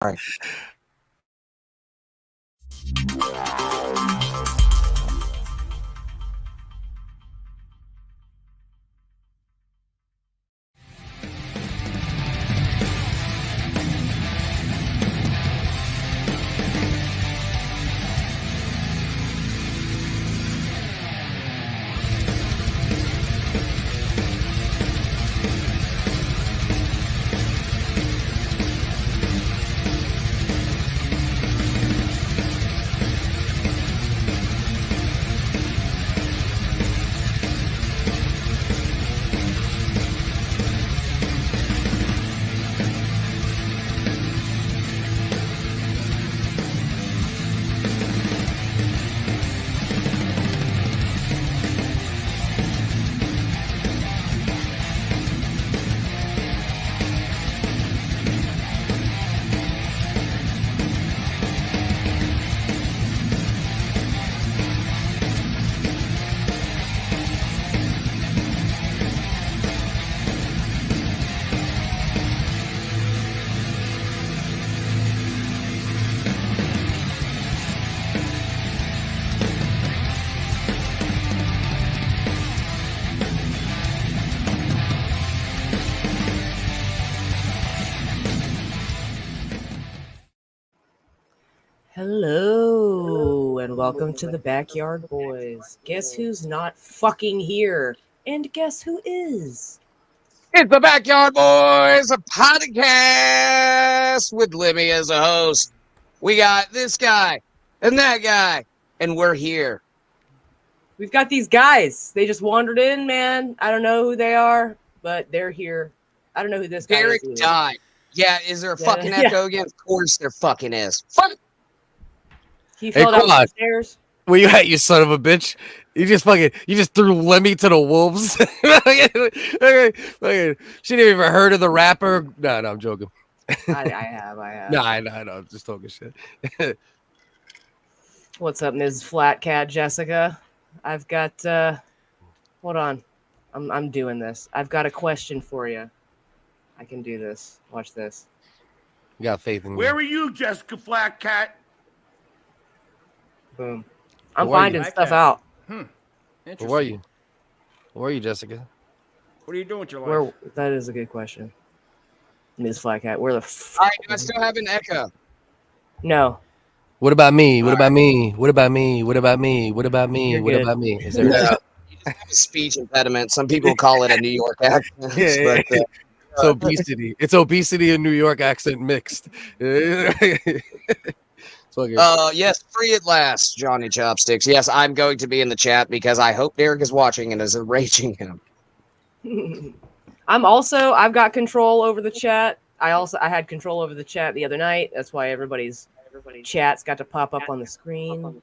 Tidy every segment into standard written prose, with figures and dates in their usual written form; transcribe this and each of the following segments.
All right. Hello, and welcome to the Backyard Boys. Guess who's not fucking here? And guess who is? It's the Backyard Boys, a podcast with Lemmy as a host. We got this guy and that guy, and we're here. We've got these guys. They just wandered in, man. I don't know who they are, but they're here. I don't know who this guy Derek is. died. Yeah, is there a fucking echo again? Of course there fucking is. Fuck. He fell down the stairs. Where you at, you son of a bitch? You just threw Lemmy to the wolves. She didn't even heard of the rapper. No, I'm joking. I have. No, I know. I'm just talking shit. What's up, Ms. Flat Cat Jessica? I've got hold on. I'm doing this. I've got a question for you. I can do this. Watch this. You got faith in me. Where were you, Jessica Flat Cat? Boom. I'm finding stuff out. Where were you? Where are you, Jessica? What are you doing with your life? That is a good question. Ms. Flat Cat, where the All right, do I still have an echo? No. What about me? What about me? What about me? What about me? What about me? You're What good. about me? Is there You just have a speech impediment. Some people call it a New York accent. Yeah. But, It's obesity. It's obesity and New York accent mixed. yes, free at last, Johnny Chopsticks. Yes, I'm going to be in the chat because I hope Derek is watching and is enraging him. I've got control over the chat. I had control over the chat the other night. That's why everybody's chats got to pop up on the screen.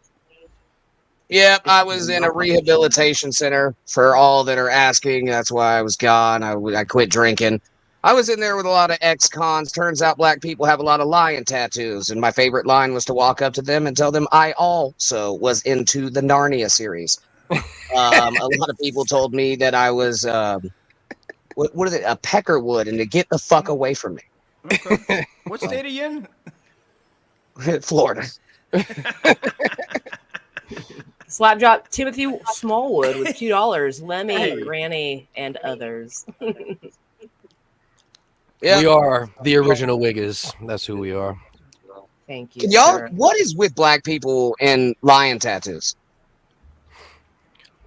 Yep, I was in a rehabilitation center for all that are asking. That's why I was gone. I quit drinking. I was in there with a lot of ex-cons. Turns out black people have a lot of lion tattoos. And my favorite line was to walk up to them and tell them I also was into the Narnia series. A lot of people told me that I was, what is it, a peckerwood, and to get the fuck away from me. Okay. What state are you in? Florida. Slapjaw Timothy Smallwood with $2. Lemmy, Granny, and others. Yeah. We are the original Wiggers. That's who we are. Thank you. Can y'all, sir. what is with black people and lion tattoos?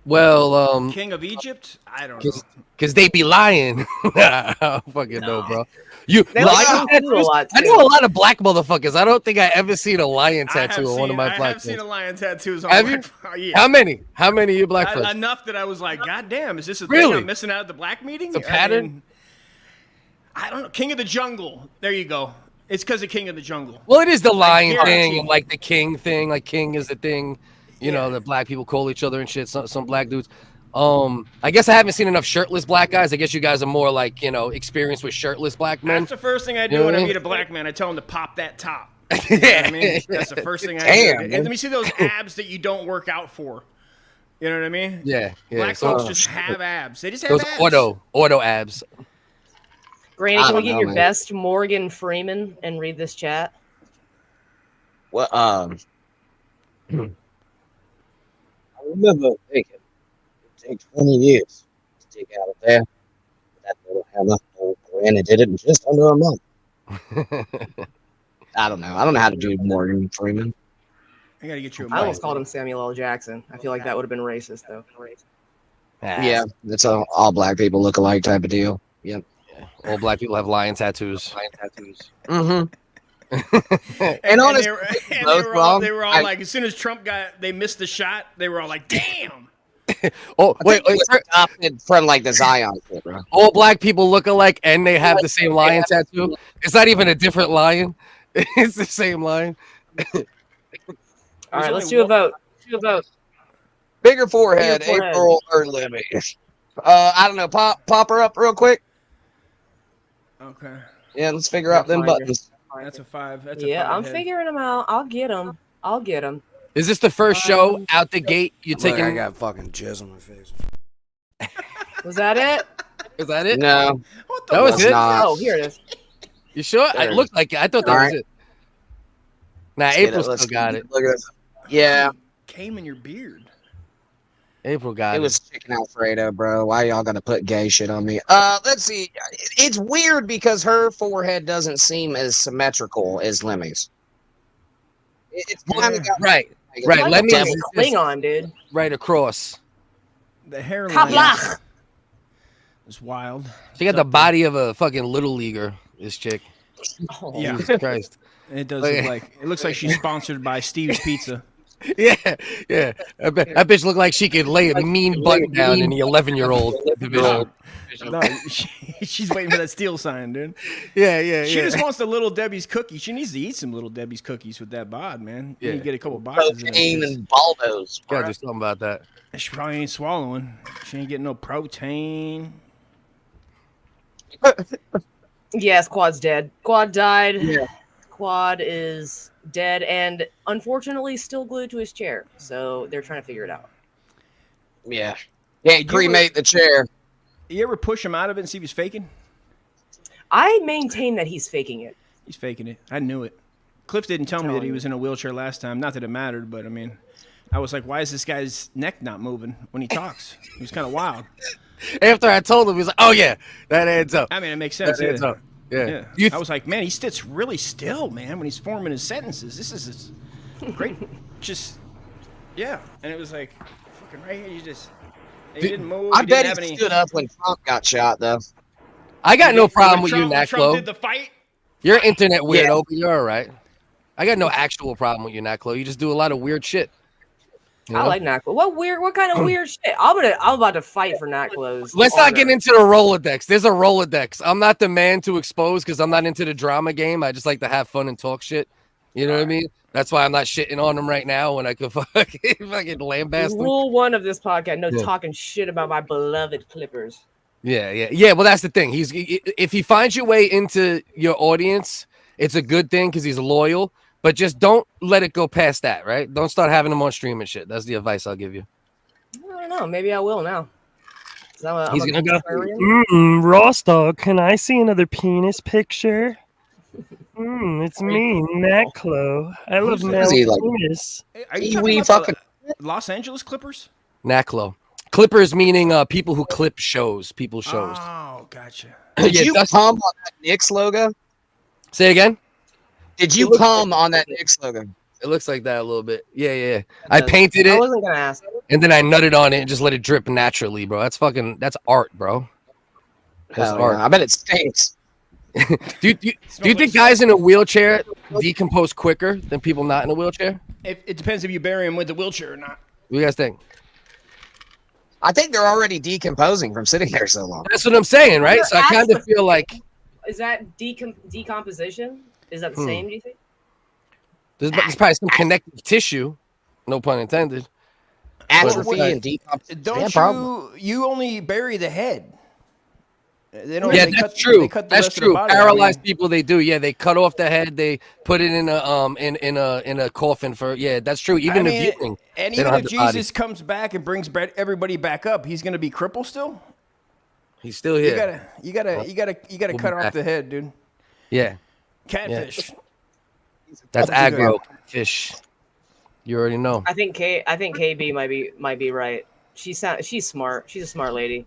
Well, King of Egypt? I don't know. because they be lying. I don't fucking know, bro. They like lion tattoo a tattoos? lot, I too. know a lot of black motherfuckers. I don't think I ever seen a lion tattoo on one of my I black have seen a friends. lion tattoos on Have my you? Yeah. How many? How many of your black friends? Enough that I was like, God damn, is this a Really? thing I'm missing out at the black meeting? It's a pattern? I don't know. King of the Jungle. There you go. It's because of King of the Jungle. Well, it is the lion guarantee. thing and like the king thing. Like king is the thing, you know, that black people call each other and shit. Some black dudes. I guess I haven't seen enough shirtless black guys. I guess you guys are more like, you know, experienced with shirtless black men. That's the first thing I do You know when what I I mean? meet a black man. I tell him to pop that top. You know what I mean? That's the first thing I Damn, do. man. And let me see those abs that you don't work out for. You know what I mean? Yeah. Black folks just have abs. They just have those abs. auto abs. Granny, I can we don't get know, your man. best Morgan Freeman and read this chat? Well, I remember thinking it'd take 20 years to dig out of there. That little hammer, old Granny did it in just under a month. I don't know. I don't know how to do Morgan Freeman. I gotta get you a I almost mic. called him Samuel L. Jackson. I feel like that would have been racist, though. Yeah, it's a all black people look alike type of deal. Yep. All black people have lion tattoos. Mm-hmm. And honestly, they were all like, as soon as Trump they missed the shot, they were all like, damn. Oh, wait, It was adopted from like the Zion shit, bro. all black people look alike and they have the same lion tattoo. It's not even a different lion. It's the same lion. All right, let's do a vote. Bigger forehead, Bigger forehead. April or Libby. I don't know. Pop her up real quick. Okay. Yeah, let's figure out them Find her. buttons. That's a 5. That's Yeah, a 5 I'm head. figuring them out. I'll get them. Is this the first show out the gate? You Look, taking? I got fucking jizz on my face. Was that it? Is that it? No, What the That was that's it. not. Oh, here it is. You sure? There It it looked like it. I thought that All was right. it. Nah, Let's get April Let's still got it. Look at this. Yeah, Came in your beard. April got it it. was chicken Alfredo, bro. Why y'all gonna put gay shit on me? Let's see. It's weird because her forehead doesn't seem as symmetrical as Lemmy's. It's kind of got Right, like, right. like Let a me- devil. Klingon, dude. right across. The hairline Kablach. is wild. She got the body of a fucking little leaguer. This chick. Oh. Yeah. Jesus Christ. It does Okay. look like it looks like she's sponsored by Steve's Pizza. Yeah, yeah. That bitch looked like she could lay a mean button down in the 11-year-old division. No, she's waiting for that steel sign, dude. Yeah. She just wants the Little Debbie's cookie. She needs to eat some Little Debbie's cookies with that bod, man. You Yeah. need to get a couple boxes. Of Protein them. and Baldos. Gotta do something about that. She probably ain't swallowing. She ain't getting no protein. Yes, Quad's dead. Quad died. Yeah. Quad is dead and unfortunately still glued to his chair. So they're trying to figure it out. Yeah. Can't cremate the chair. You ever push him out of it and see if he's faking? I maintain that he's faking it. He's faking it. I knew it. Cliff didn't tell me that he was in a wheelchair last time. Not that it mattered, but I mean, I was like, why is this guy's neck not moving when he talks? He was kind of wild. After I told him, he was like, "Oh yeah, that adds up. I mean, it makes sense. That adds Yeah. up." Yeah. Yeah. You I was like, man, he sits really still, man, when he's forming his sentences. This is great. Just, yeah. And it was like, fucking right here, you just, he didn't move. I he bet didn't have he any. stood up when Trump got shot, though. I got no problem When with you, Trump Naklo. did the fight. You're an internet weirdo, Yeah. but you're all right. I got no actual problem with you, Naklo. You just do a lot of weird shit. You I know? like Naklo. What kind of weird shit? I'm about to fight for Naklo's. Let's not honor. get into the Rolodex. There's a Rolodex. I'm not the man to expose because I'm not into the drama game. I just like to have fun and talk shit. You know what I mean? That's why I'm not shitting on him right now when I could fucking lambast him. Rule 1 of this podcast: no Yeah. talking shit about my beloved Clippers. Yeah. Well, that's the thing. If he finds your way into your audience, it's a good thing because he's loyal. But just don't let it go past that, right? Don't start having him on stream and shit. That's the advice I'll give you. I don't know. Maybe I will now. He's gonna go. Ross dog, can I see another penis picture? It's me, Naklo. I love Who's male is he, like- penis. Are you Wee talking about fucking- the Los Angeles Clippers? Naklo. Clippers meaning people who clip shows, people shows. Oh, gotcha. Did Yeah, you Dustin- come on that Knicks logo? Say again. Did you come on that Knicks logo? It looks like that a little bit. Yeah. I painted I it wasn't gonna ask. and then I nutted on it and just let it drip naturally, bro. That's art, bro. That's Hell art. yeah. I bet it stinks. Do you think guys in a wheelchair decompose quicker than people not in a wheelchair? It depends if you bury him with the wheelchair or not. What do you guys think? I think they're already decomposing from sitting there so long. That's what I'm saying, right? So I kind of feel like Is that decomposition? Is that the same? Do you think? there's probably some connective tissue, no pun intended. Atrophy But- and decomposition. Don't problem. you only bury the head? They don't. Yeah, they that's cut- true. they cut the That's rest of the true. body. I Paralyzed mean, people, they do. Yeah, they cut off the head. They put it in a coffin for. Yeah, that's true. Even I the mean, viewing. and they even don't if have the body. Jesus comes back and brings everybody back up, he's going to be crippled still. He's still here. You gotta We'll cut be off back. the head, dude. Yeah, Catfish. that's That's aggro. Fish. You already know. I think KB might be right. She's smart. She's a smart lady.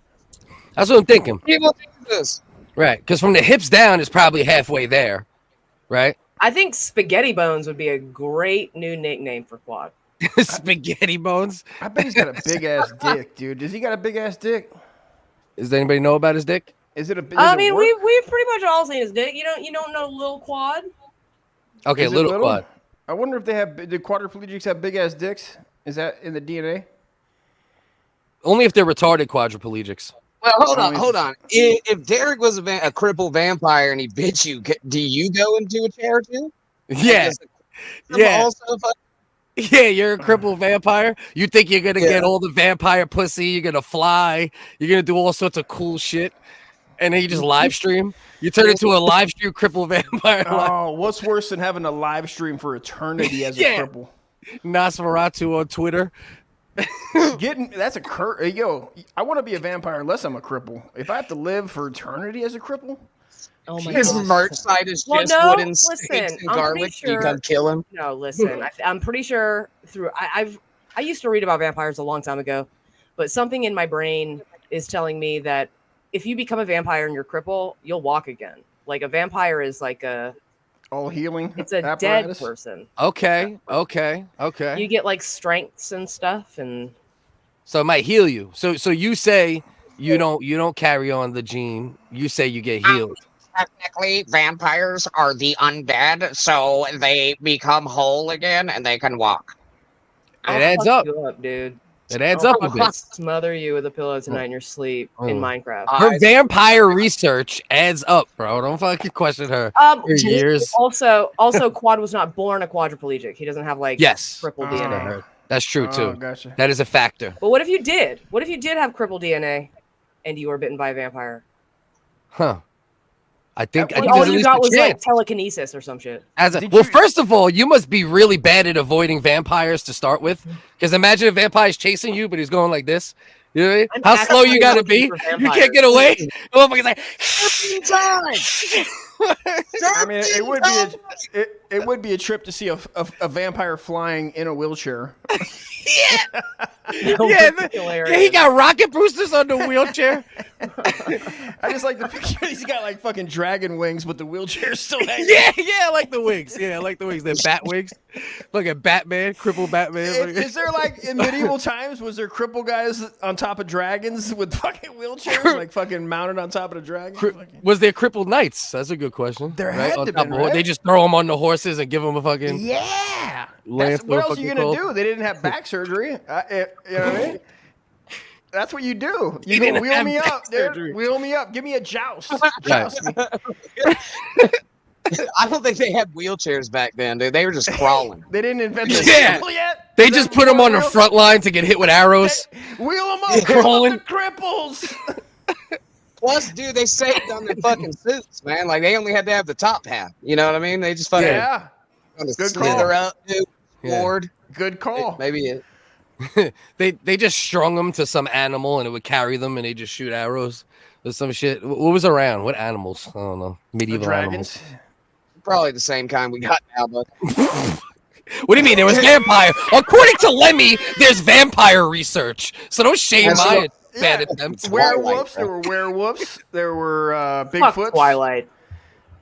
That's what I'm thinking. People do this. Right. Because from the hips down is probably halfway there. Right? I think Spaghetti Bones would be a great new nickname for Quad. Spaghetti bones. I bet he's got a big ass dick, dude. Does he got a big ass dick? Does anybody know about his dick? Is it a big? I mean, we've pretty much all seen his dick. You don't know Lil Quad? Okay, Is it little quad. I wonder if the quadriplegics have big ass dicks. Is that in the DNA? Only if they're retarded quadriplegics. Well, hold on. If Derek was a crippled vampire and he bit you, do you go into a chair too? Yeah. Yeah. Yeah, you're a crippled vampire. You think you're gonna get all the vampire pussy, you're gonna fly, you're gonna do all sorts of cool shit, and then you just live stream. You turn into a live stream crippled vampire. Oh, what's worse than having a live stream for eternity as a cripple? Nosferatu on Twitter. That's a yo. I want to be a vampire unless I'm a cripple. If I have to live for eternity as a cripple, oh my his God. merch site is just wooden sticks and garlic. You come kill him. No, listen. I'm pretty sure I used to read about vampires a long time ago, but something in my brain is telling me that if you become a vampire and you're crippled, you'll walk again. Like a vampire is like a all healing. It's a apparatus. dead person. Okay. You get like strengths and stuff, and so it might heal you. So you say you don't carry on the gene. You say you get healed. Technically, vampires are the undead, so they become whole again and they can walk. It adds up, dude. It adds up a bit. Smother you with a pillow tonight in your sleep in Minecraft. Her vampire research adds up, bro. Don't fucking question her. For years. Also, Quad was not born a quadriplegic. He doesn't have crippled DNA. That's true too. Gotcha. That is a factor. But what if you did? What if you did have crippled DNA, and you were bitten by a vampire? Huh. I think all you got was like telekinesis or some shit. First of all, you must be really bad at avoiding vampires to start with. Because imagine a vampire's chasing you, but he's going like this. You know what I mean? How slow you gotta be? You can't get away. The motherfucker's like, I mean, it would be a trip to see a vampire flying in a wheelchair. He got rocket boosters on the wheelchair. I just like the picture. He's got like fucking dragon wings, but the wheelchair's still hanging. Yeah, I like the wings. Yeah, I like the wings. They're bat wings. Like a Batman, crippled Batman. Is there like in medieval times, was there crippled guys on top of dragons with fucking wheelchairs, like fucking mounted on top of the dragon? Was there crippled knights? That's a good question. There had to be. Right? They just throw them on the horses and give them a fucking lance. What else are you gonna do? They didn't have back surgery. You know what I mean? That's what you do. You go wheel me up, dude. Wheel me up. Give me a joust. Joust me. I don't think they had wheelchairs back then, dude. They were just crawling. They didn't invent the cycle yet. They just put them on the front line to get hit with arrows. Wheel them up, crawling. The cripples. Plus, dude, they saved on their fucking suits, man. Like they only had to have the top half. You know what I mean? They just fucking good slither call. up, dude. Board. Good call. Maybe it. they just strung them to some animal and it would carry them and they just shoot arrows or some shit. What was around? What animals? I don't know. Medieval dragons. Animals. Probably the same kind we got now, but. What do you mean? There was vampire. According to Lemmy, there's vampire research. So don't shame my bad attempts. Werewolves. There were werewolves. There were Bigfoots. Fuck Twilight.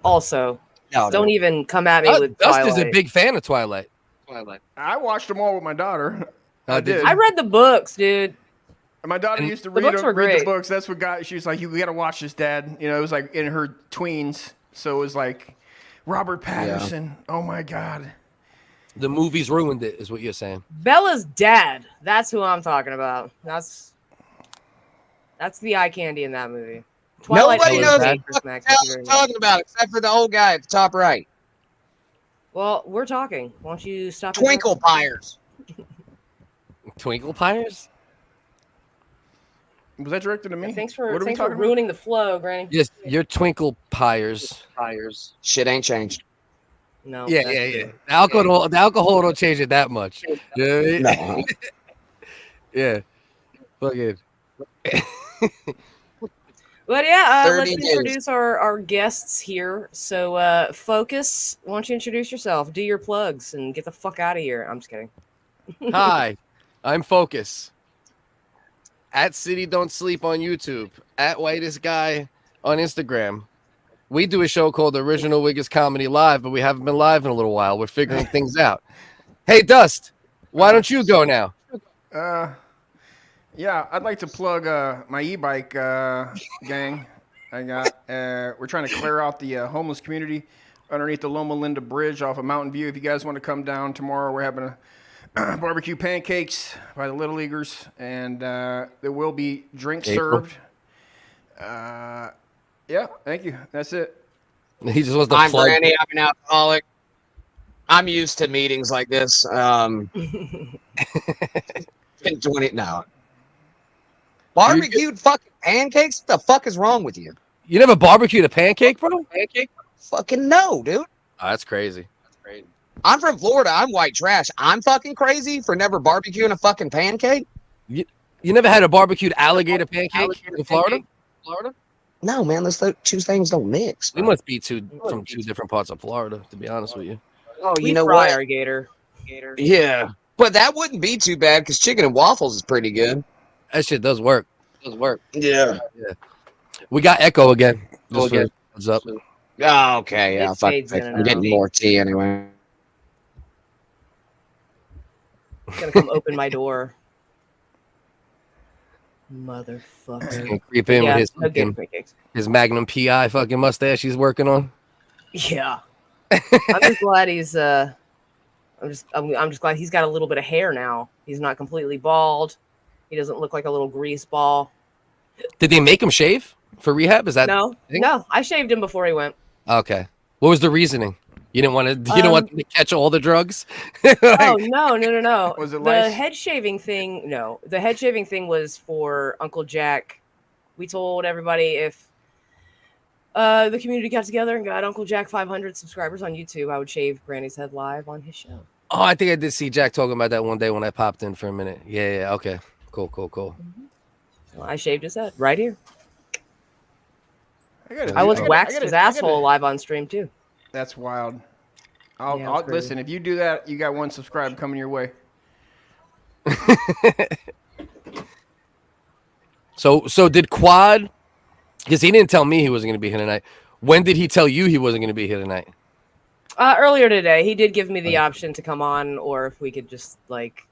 Also, don't even come at me with Dust Twilight. is a big fan of Twilight. I watched them all with my daughter. I did. I read the books, dude. My daughter used to read the books. That's what got. She was like, "You got to watch this, Dad." You know, it was like in her tweens, so it was like Robert Pattinson. Yeah. Oh my God. The movies ruined it, is what you're saying. Bella's dad. That's who I'm talking about. That's the eye candy in that movie. Twilight. Nobody knows what the hell you're talking about, except for the old guy at the top right. Well, we're talking. Why don't you stop? Twinkle Pyres. Twinkle Pyres? Was that directed to me? Yeah, thanks for ruining the flow, Granny. Yes, you're Twinkle Pyres. Shit ain't changed. No. Yeah. The alcohol don't change it that much. You know what I mean? No. Yeah. Fucking. But yeah, 30 let's days. introduce our guests here. So, Focus, why don't you introduce yourself? Do your plugs and get the fuck out of here. I'm just kidding. Hi, I'm Focus. At City Don't Sleep on YouTube. At Whitest Guy on Instagram. We do a show called Original Wiggers Comedy Live, but we haven't been live in a little while. We're figuring things out. Hey, Dust, why don't you go now? Yeah, I'd like to plug my e-bike gang. We're trying to clear out the homeless community underneath the Loma Linda Bridge off of Mountain View. If you guys want to come down tomorrow, we're having a barbecue pancakes by the Little Leaguers, and there will be drinks served. Yeah, thank you. That's it. He just wants to I'm plug. Brandy. I'm an alcoholic. I'm used to meetings like this. Been doing it now. Barbecued fucking pancakes? What the fuck is wrong with you? You never barbecued a pancake, bro? Pancake? Fucking no, dude. Oh, that's crazy. I'm from Florida. I'm white trash. I'm fucking crazy for never barbecuing a fucking pancake? You never had a barbecued alligator pancake in Florida? No, man. Those two things don't mix. We must be from two different parts of Florida, to be honest with you. Oh, We you know fry what? our gator. Yeah. But that wouldn't be too bad because chicken and waffles is pretty good. That shit does work. Yeah. We got Echo again. Just for heads up. Oh, okay. Yeah. It fades in and I'm getting out. more tea anyway. He's gonna come open my door. Motherfucker. He's gonna creep in Yeah, with his no gator fucking, pancakes. his Magnum PI fucking mustache he's working on. Yeah. I'm just glad he's I'm just glad he's got a little bit of hair now. He's not completely bald. He doesn't look like a little grease ball. Did they make him shave for rehab? Is that No, I shaved him before he went. okay? What was the reasoning? You didn't want to. You didn't want them to catch all the drugs. Oh no! Was it the lice? head shaving thing? No, the head shaving thing was for Uncle Jack. We told everybody if the community got together and got Uncle Jack 500 subscribers on YouTube, I would shave Granny's head live on his show. Oh, I think I did see Jack talking about that one day when I popped in for a minute. Yeah. Okay. Cool. So I shaved his head right here. I waxed his asshole live on stream too. That's wild. Yeah, it was I'll crazy. listen. If you do that, you got one subscribe coming your way. So did Quad? Because he didn't tell me he wasn't going to be here tonight. When did he tell you he wasn't going to be here tonight? Earlier today, he did give me the option to come on, or if we could just like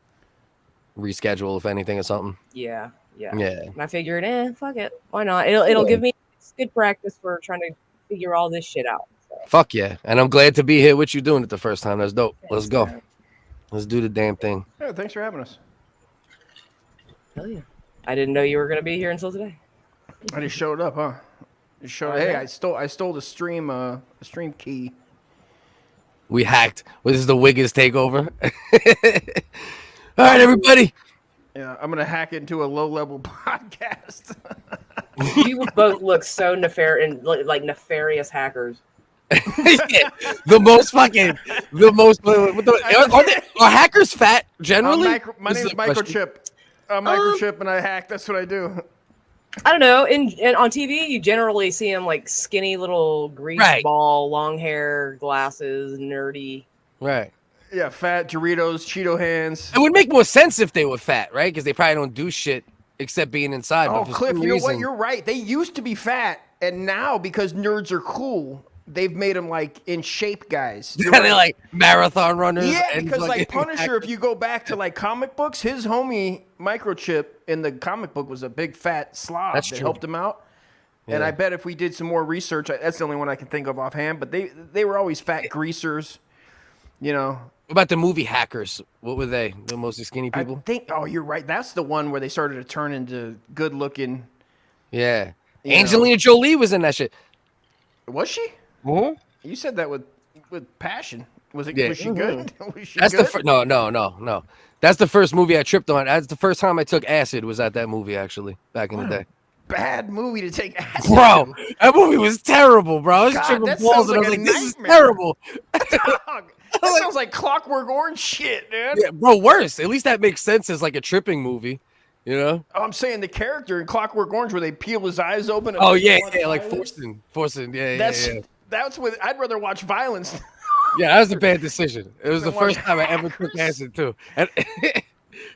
Reschedule, if anything, or something. yeah. Yeah. And I figured, fuck it, why not? It'll give me good practice for trying to figure all this shit out. So. Fuck yeah. And I'm glad to be here with you doing it the first time. That's dope. Let's Thanks, go. man. Let's do the damn thing. Yeah, thanks for having us. Hell yeah! I didn't know you were gonna be here until today. I just showed up, huh? Just showed. Hey, I stole the stream key. We hacked. Well, this is the Wiggins takeover. All right, everybody. Yeah, I'm gonna hack it into a low-level podcast. You both look so like nefarious hackers. The most. Are hackers fat generally? My This name's is a question. Microchip. I'm Microchip, and I hack. That's what I do. I don't know. And on TV, you generally see him like skinny little grease ball, long hair, glasses, nerdy. Right. Yeah, fat Doritos, Cheeto hands. It would make more sense if they were fat, right? Because they probably don't do shit except being inside. Oh, but for Cliff, some you know reason, what? You're right. They used to be fat, and now because nerds are cool, they've made them like in shape guys. You're they're right. like marathon runners. Yeah, and because like fucking Punisher, if you go back to like comic books, his homie Microchip in the comic book was a big fat slob That's that true. helped him out. And Yeah. I bet if we did some more research, that's the only one I can think of offhand. But they were always fat greasers, you know. What about the movie Hackers? What were they? The mostly skinny people? I think. Oh, you're right. That's the one where they started to turn into good looking. Yeah. You know. Angelina Jolie was in that shit. Was she? Mhm. You said that with passion. Was it? Yeah. Was she good? Was she That's good? no. That's the first movie I tripped on. That's the first time I took acid was at that movie, actually, back in the day. Bad movie to take acid. Bro, that movie was terrible, bro. I was God, tripping that balls sounds and I was like like, a this is nightmare. terrible. Dog, that sounds like Clockwork Orange shit, man. Yeah, bro, worse. At least that makes sense as like a tripping movie. You know? I'm saying the character in Clockwork Orange where they peel his eyes open. And Oh yeah, watch like violence. forcing. Yeah, That's what I'd rather watch violence. Yeah, that was a bad decision. It was the Watch first time I ever took acid too, and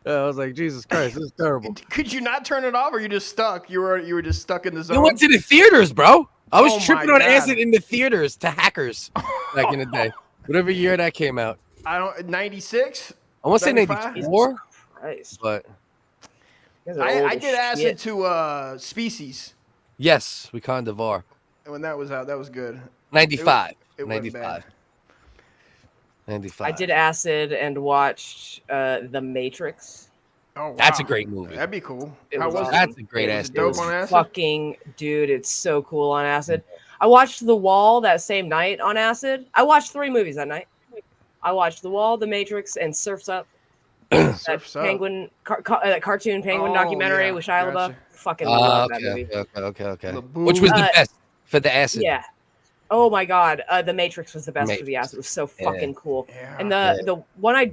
I was like, Jesus Christ, this is terrible. Could you not turn it off, or you just stuck? You were just stuck in the zone. You went to the theaters, bro. I was Oh my tripping on God. acid in the theaters to hackers back in the day. Whatever year that came out. I don't 96. I want to say 75? 94, Christ. but You guys are old I as did acid shit. to Species, yes, we kind of are. and when that was out, that was good. 95, It wasn't 95, 95. I did acid and watched The Matrix. Oh, wow. That's a great movie. That'd be cool. It How was was awesome. it? That's a great Was ass it dope movie. on acid? Fucking dude, it's so cool on acid. I watched The Wall that same night on acid. I watched 3 movies that night. I watched The Wall, The Matrix, and Surf's Up. That Surf's Up. penguin, that cartoon penguin Oh, documentary yeah, with Shia LaBeouf. gotcha. Fucking love that Okay, movie. okay. Laboon. Which was the best for the acid? Yeah. Oh my god, The Matrix was the best for the Matrix. acid. It was so Yeah. fucking cool. Yeah. And the one I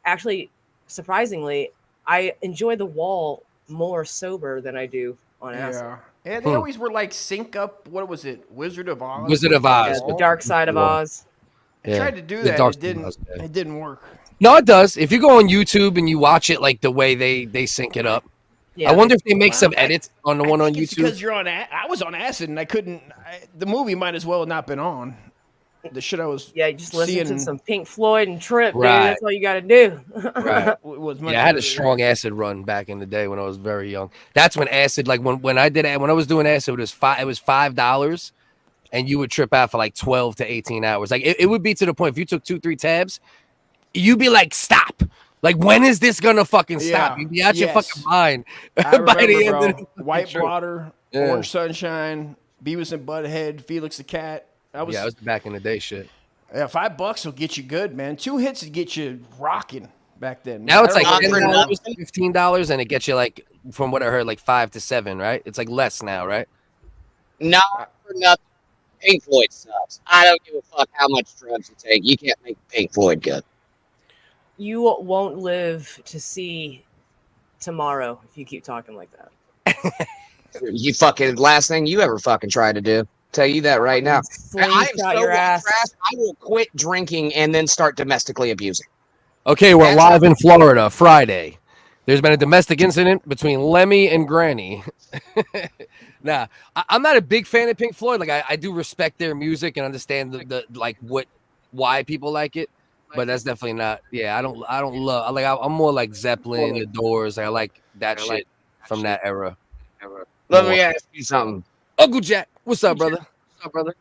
actually, surprisingly, I enjoy The Wall more sober than I do on acid. Yeah, they always were like sync up. What was it? Wizard of Oz. Wizard of Oz. Yeah, the dark side of Yeah. Oz. I tried to do The that. dark It side of didn't. Oz, yeah. It didn't work. No, it does. If you go on YouTube and you watch it like the way they sync it up, Yeah. I wonder if they make some Well, edits on the one on It's YouTube. because you're on. I was on acid and I couldn't. The movie might as well have not been on. The shit I was. Yeah, you just listen to seeing- some Pink Floyd and trip, dude. Right. That's all you got to do. Right. Was much Yeah, I had a better. strong acid run back in the day when I was very young. That's when acid, like when I was doing acid, it was $5, and you would trip out for like 12 to 18 hours. Like it would be to the point if you took 2-3 tabs, you'd be like, stop. Like, when is this gonna fucking stop? Yeah, You'd be out your yes. fucking mind I by the remember, end bro. of the White trip. Blotter, Yeah. Orange Sunshine, Beavis and Butthead, Felix the Cat. Yeah, it was back in the day shit. Yeah, $5 will get you good, man. 2 hits will get you rocking back then. Now it's I like remember- $10, $15, and it gets you like, from what I heard, like 5 to 7, right? It's like less now, right? Not for nothing. Pink Floyd sucks. I don't give a fuck how much drugs you take. You can't make Pink Floyd good. You won't live to see tomorrow if you keep talking like that. You fucking last thing you ever fucking tried to do. Tell you that right now. I am Slingshot so your ass. trash, I will quit drinking and then start domestically abusing. Okay, we're That's live in Florida Friday. There's been a domestic incident between Lemmy and Granny. Nah, I'm not a big fan of Pink Floyd. Like I do respect their music and understand the like why people like it, but that's definitely not. Yeah, I don't love. Like I'm more like Zeppelin, The Doors. I like that shit from that era. Let me ask you something. Uncle Jack, what's up, brother? What's up, brother?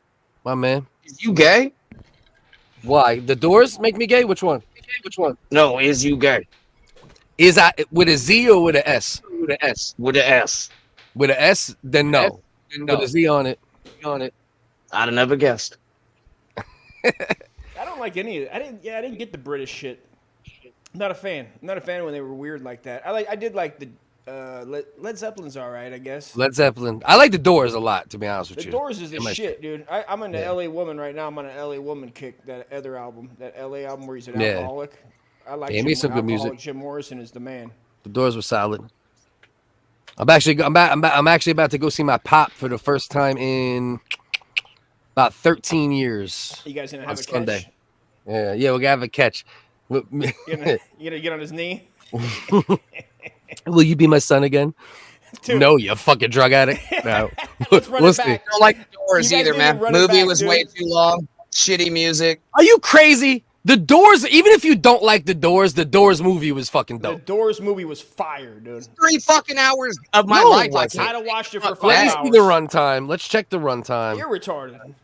My man. Is you gay? Why? The Doors make me gay? Which one? Which one? No, is you gay? Is I with a Z or with a S? With an S. With an S. With a S, then no. No. With a Z on it. I'd have never guessed. I don't like any of it. I didn't get the British shit. Not a fan. Not a fan when they were weird like that. I did like the Led Zeppelin's all right, I guess. Led Zeppelin. I like the Doors a lot, to be honest with The you. Doors is the They're my shit, dude. I'm in the Yeah. LA Woman right now. I'm on an LA Woman kick. That other album, that LA album where he's an Yeah. alcoholic. I like Yeah, he made some good music. Jim Morrison is the man. The Doors were solid. I'm actually about to go see my pop for the first time in about 13 years. You guys gonna On have a Sunday. catch? Yeah, we're gonna have a catch. You gonna get on his knee? Will you be my son again? Dude. No, you fucking drug addict. No. Let's run We'll it see. back. I don't like the Doors You guys either, need to man. run it Movie back, was dude. way too long. Shitty music. Are you crazy? The Doors, even if you don't like the Doors movie was fucking The dope. Doors movie was fire, dude. 3 fucking hours of my No, life. it I wasn't. I'd can't. have watched it for Let 5 Let me hours. see the runtime. Let's check the runtime. You're retarded.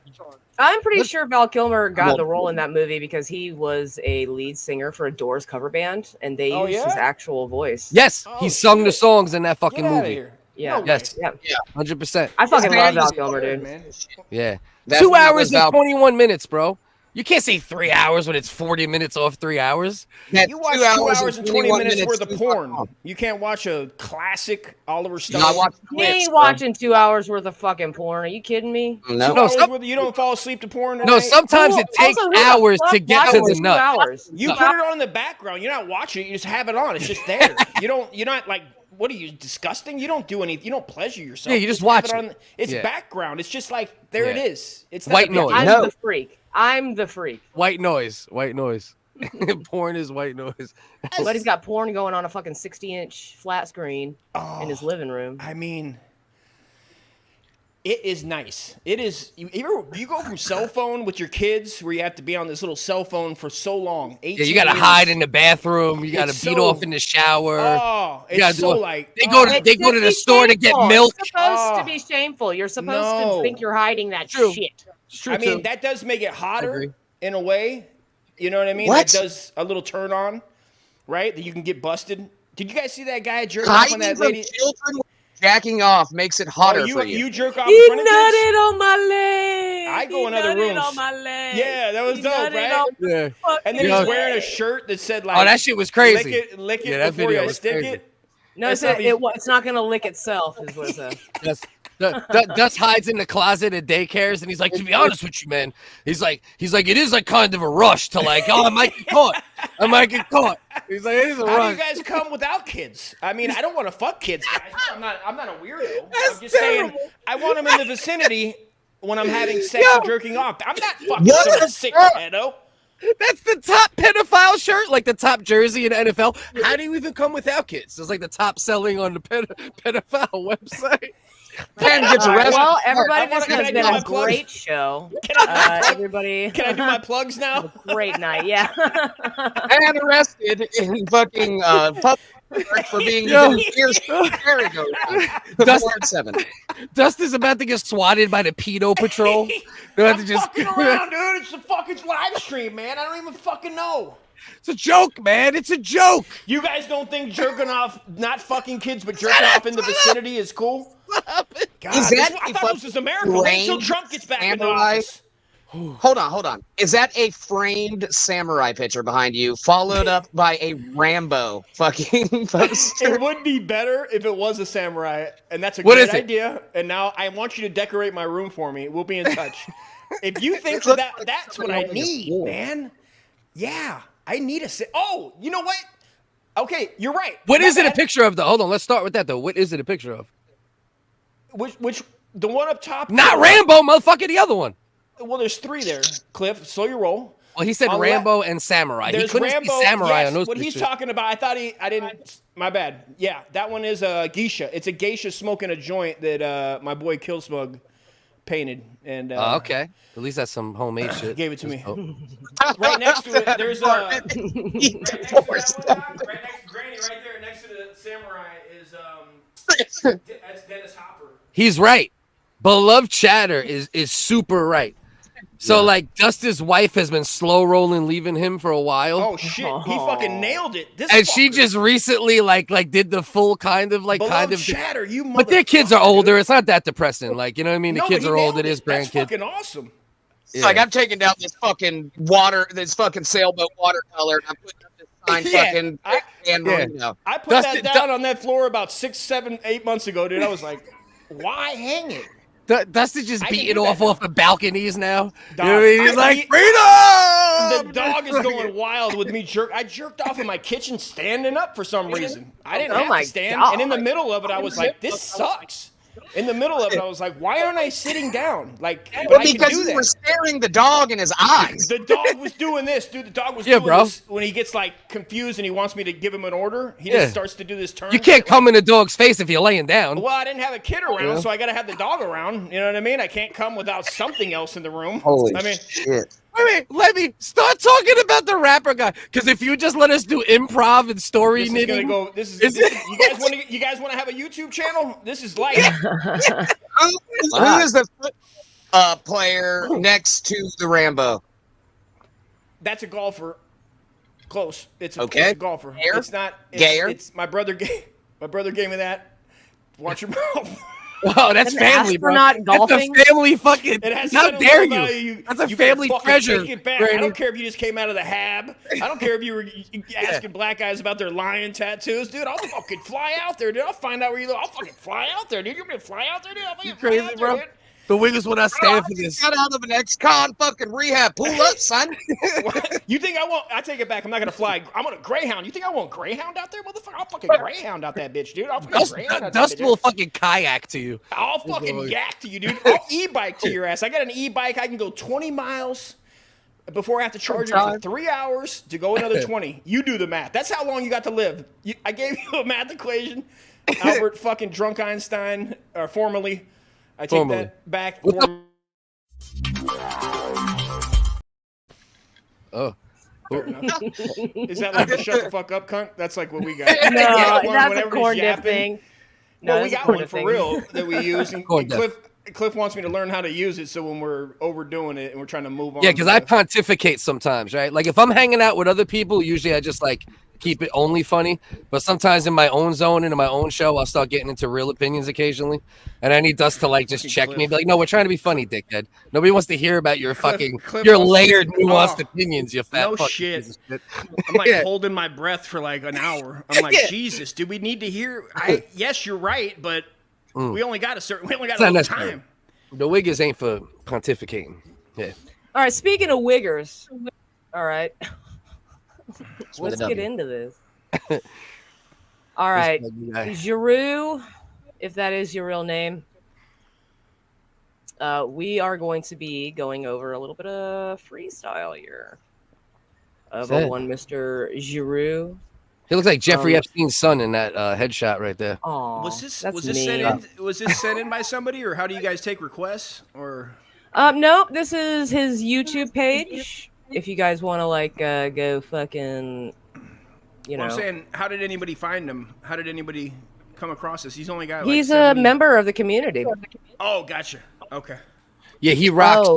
I'm pretty sure Val Kilmer got the role in that movie because he was a lead singer for a Doors cover band, and they Oh, used his yeah? actual voice. Yes, Oh, he sung the shit. songs in that Get fucking out of movie. here. Yeah. No Yes. Yeah, 100%. I fucking Yeah, love Val he's Kilmer, way, dude. man. Yeah. That's 2 when I hours was and out- 21 minutes, bro. You can't say 3 hours when it's 40 minutes off 3 hours. That's You watch 2 2 hours and 20 21 minutes worth of too porn. long. You can't watch a classic Oliver Stone. No, I watched You clips, ain't bro. watching 2 hours worth of fucking porn. Are you kidding me? No. No, You don't fall asleep to porn. No, tonight? sometimes it takes Also, who the hours fuck to get to watches the 2 nut. hours? You put it on in the background. You're not watching it. You just have it on. It's just there. You're not like what are you, disgusting? You don't do anything. You don't pleasure yourself. Yeah, you just have watch it on. It's Yeah. background. It's just like there it Yeah. is. It's not White a big noise. deal. I'm No. the freak. I'm the freak. White noise. Porn is white noise. Buddy's got porn going on a fucking 60-inch flat screen Oh, in his living room. I mean, it is nice. It is. You go from cell phone with your kids where you have to be on this little cell phone for so long. Yeah, you gotta hide in the bathroom. You gotta It's beat so- off in the shower. Oh, You gotta it's do so it. like They go to It they go should to the be store to get shameful. milk. It's supposed Oh. to be shameful. You're supposed No. to think you're hiding that True. shit. It's true I mean, too. that does make it I hotter agree. in a way. You know what I mean? What? That does a little turn on, right? That you can get busted. Did you guys see that guy jerking off on Hiding that from lady? children jacking off makes it hotter Oh, for you. you jerk off He in front of kids? nutted on my leg. I go in He other nutted rooms. on my leg. Yeah, that was He dope, nutted right? on my Yeah. And then Yeah. he's wearing a shirt that said like, Oh, that shit was crazy. Lick it Yeah, that before video you was stick crazy. it. No, That's it's, how he's- it's not going to lick itself, is what it says. Dust hides in the closet at daycares, and he's like, to be honest with you, man, he's like, it is like kind of a rush to like, oh, I might get caught. He's like, it is a How do rush. you guys come without kids? I mean, I don't want to fuck kids, guys. I'm not a weirdo. That's I'm just saying terrible. I want them in the vicinity when I'm having sex Yo. and jerking off. I'm not fucking What some sick fuck? pedo. That's the top pedophile shirt, like the top jersey in the NFL. How do you even come without kids? It's like the top selling on the pedophile website. Man gets All right, arrested. well, everybody, I wanna- this can I has do been my a plugs? great show. Can I, Everybody, can I do my plugs now? great night. Yeah. And arrested in fucking public for being Yo. within ears. There we go. Dust- Ward 7. Dust is about to get swatted by the pedo patrol. They're about I'm to just. fucking around, dude. It's a fucking live stream, man. I don't even fucking know. It's a joke, man. It's a joke. You guys don't think jerking off, not fucking kids, but jerking off in the vicinity is cool? God, Is that I a thought this was America. Wait till range Trump gets back in the samurai? office. Hold on. Is that a framed samurai picture behind you, followed up by a Rambo fucking poster? It would be better if it was a samurai, and that's a What great is it? idea. And now I want you to decorate my room for me. We'll be in touch. If you think It looks that like that's what I something on the need, wall. man. Yeah, I need a. Oh, you know what? Okay, you're right. What My is it a bad. picture of, though? Hold on. Let's start with that, though. What is it a picture of? Which the one up top? Not Rambo, motherfucker. The other one. Well, there's three there. Cliff, slow your roll. Well, he said On Rambo and Samurai. He There's couldn't Rambo. see Samurai Yes, on those what pictures. he's talking about. I didn't. My bad. Yeah, that one is a geisha. It's a geisha smoking a joint that my boy Killsmug painted. And Okay. At least that's some homemade shit. gave it to me. Oh. Right next to it, there's right next to Divorced. that one, right next to Granny, right there next to the samurai is that's Dennis Hopper. He's right. Beloved Chatter is super right. So like Dustin's wife has been slow rolling leaving him for a while. Oh shit, he fucking nailed it. This and she fucker. just recently like did the full kind of Beloved Chatter, you but their kids are motherfucker, older. dude. It's not that depressing. Like, you know what I mean? The No, kids but are he old. nailed It is That's grandkids. fucking awesome. It's like I'm taking down this fucking sailboat watercolor, and I'm putting up this sign Yeah. fucking I- Dan Yeah. Marino. I put Dustin- that down on that floor about 6, 7, 8 months ago, dude. I was like, why hang it? Dustin just I can beating do that off the balconies now. Dog, You know what I mean? He's like, The freedom! dog is going wild with me. I jerked off in my kitchen standing up for some reason. I didn't Oh have my to stand. God. And in the middle of it, I was like, this sucks. In the middle of it, I was like, why aren't I sitting down? Like, but Well, I can because do you that. were staring the dog in his eyes. The dog was doing this, dude. The dog was Yeah, doing bro. this when he gets like confused and he wants me to give him an order. He Yeah. just starts to do this turn. You can't come in the dog's face if you're laying down. Well, I didn't have a kid around, Yeah. so I got to have the dog around. You know what I mean? I can't come without something else in the room. Holy I mean, shit. Wait, let me start talking about the rapper guy. Because if you just let us do improv and story this is knitting, gonna go. This is. Is this it- is you guys want to have a YouTube channel? This is light. Who is the player next to the Rambo? That's a golfer. Close. It's a, Okay. it's a golfer. Gayer? It's not. It's, Gayer? It's my brother. My brother gave me that. Watch your mouth. wow, that's An family, bro. astronaut golfing? That's a family fucking. It has How sentimental dare you? value. That's a You family fucking treasure, Take it back. I Brandon. don't care if you just came out of the hab. I don't care if you were asking black guys about their lion tattoos, dude. I'll fucking fly out there, dude. I'll find out where you live. I'll fucking fly out there, dude. You want me to fly out there, dude? I'll fucking crazy, fly out there, bro? dude. The Wiggers will not stand for this. Got out of an ex-con fucking rehab. Pull up, son. You think I won't? I take it back. I'm not gonna fly. I'm on a Greyhound. You think I want Greyhound out there, motherfucker? I'll fucking Greyhound out that bitch, dude. I'll fucking Greyhound out that Dust bitch. will fucking kayak to you. I'll fucking yak to you, dude. I'll e-bike to your ass. I got an e-bike. I can go 20 miles before I have to charge it for 3 hours to go another 20. You do the math. That's how long you got to live. I gave you a math equation. Albert fucking Drunk Einstein, or formerly. I take that back. Oh. Is that like the shut the fuck up cunt? That's like what we got. No, that's a corn dip thing. No, well, we got one for real that we use. And Cliff wants me to learn how to use it, so when we're overdoing it and we're trying to move on. Yeah, because I pontificate sometimes, right? Like if I'm hanging out with other people, usually I just like keep it only funny. But sometimes in my own zone and in my own show, I'll start getting into real opinions occasionally. And I need Dust to like just check me, be like, no, we're trying to be funny, dickhead. Nobody wants to hear about your your layered, nuanced opinions, you fat fuck. Shit. I'm like holding my breath for like an hour. I'm like, Jesus, do we need to hear? Yes, you're right, but we only got a little time. The Wiggers ain't for pontificating. Yeah. All right, speaking of Wiggers, all right. Let's get into this. All right. Giroux, if that is your real name, we are going to be going over a little bit of freestyle here of one Mr. Giroux. He looks like Jeffrey Epstein's son in that headshot right there. Oh, was this sent in by somebody, or how do you guys take requests? Or nope, this is his YouTube page. If you guys want to like go fucking, I'm saying, how did anybody find him? How did anybody come across this? He's only got. He's a member of the community. Oh, gotcha. Okay. Yeah, he rocks.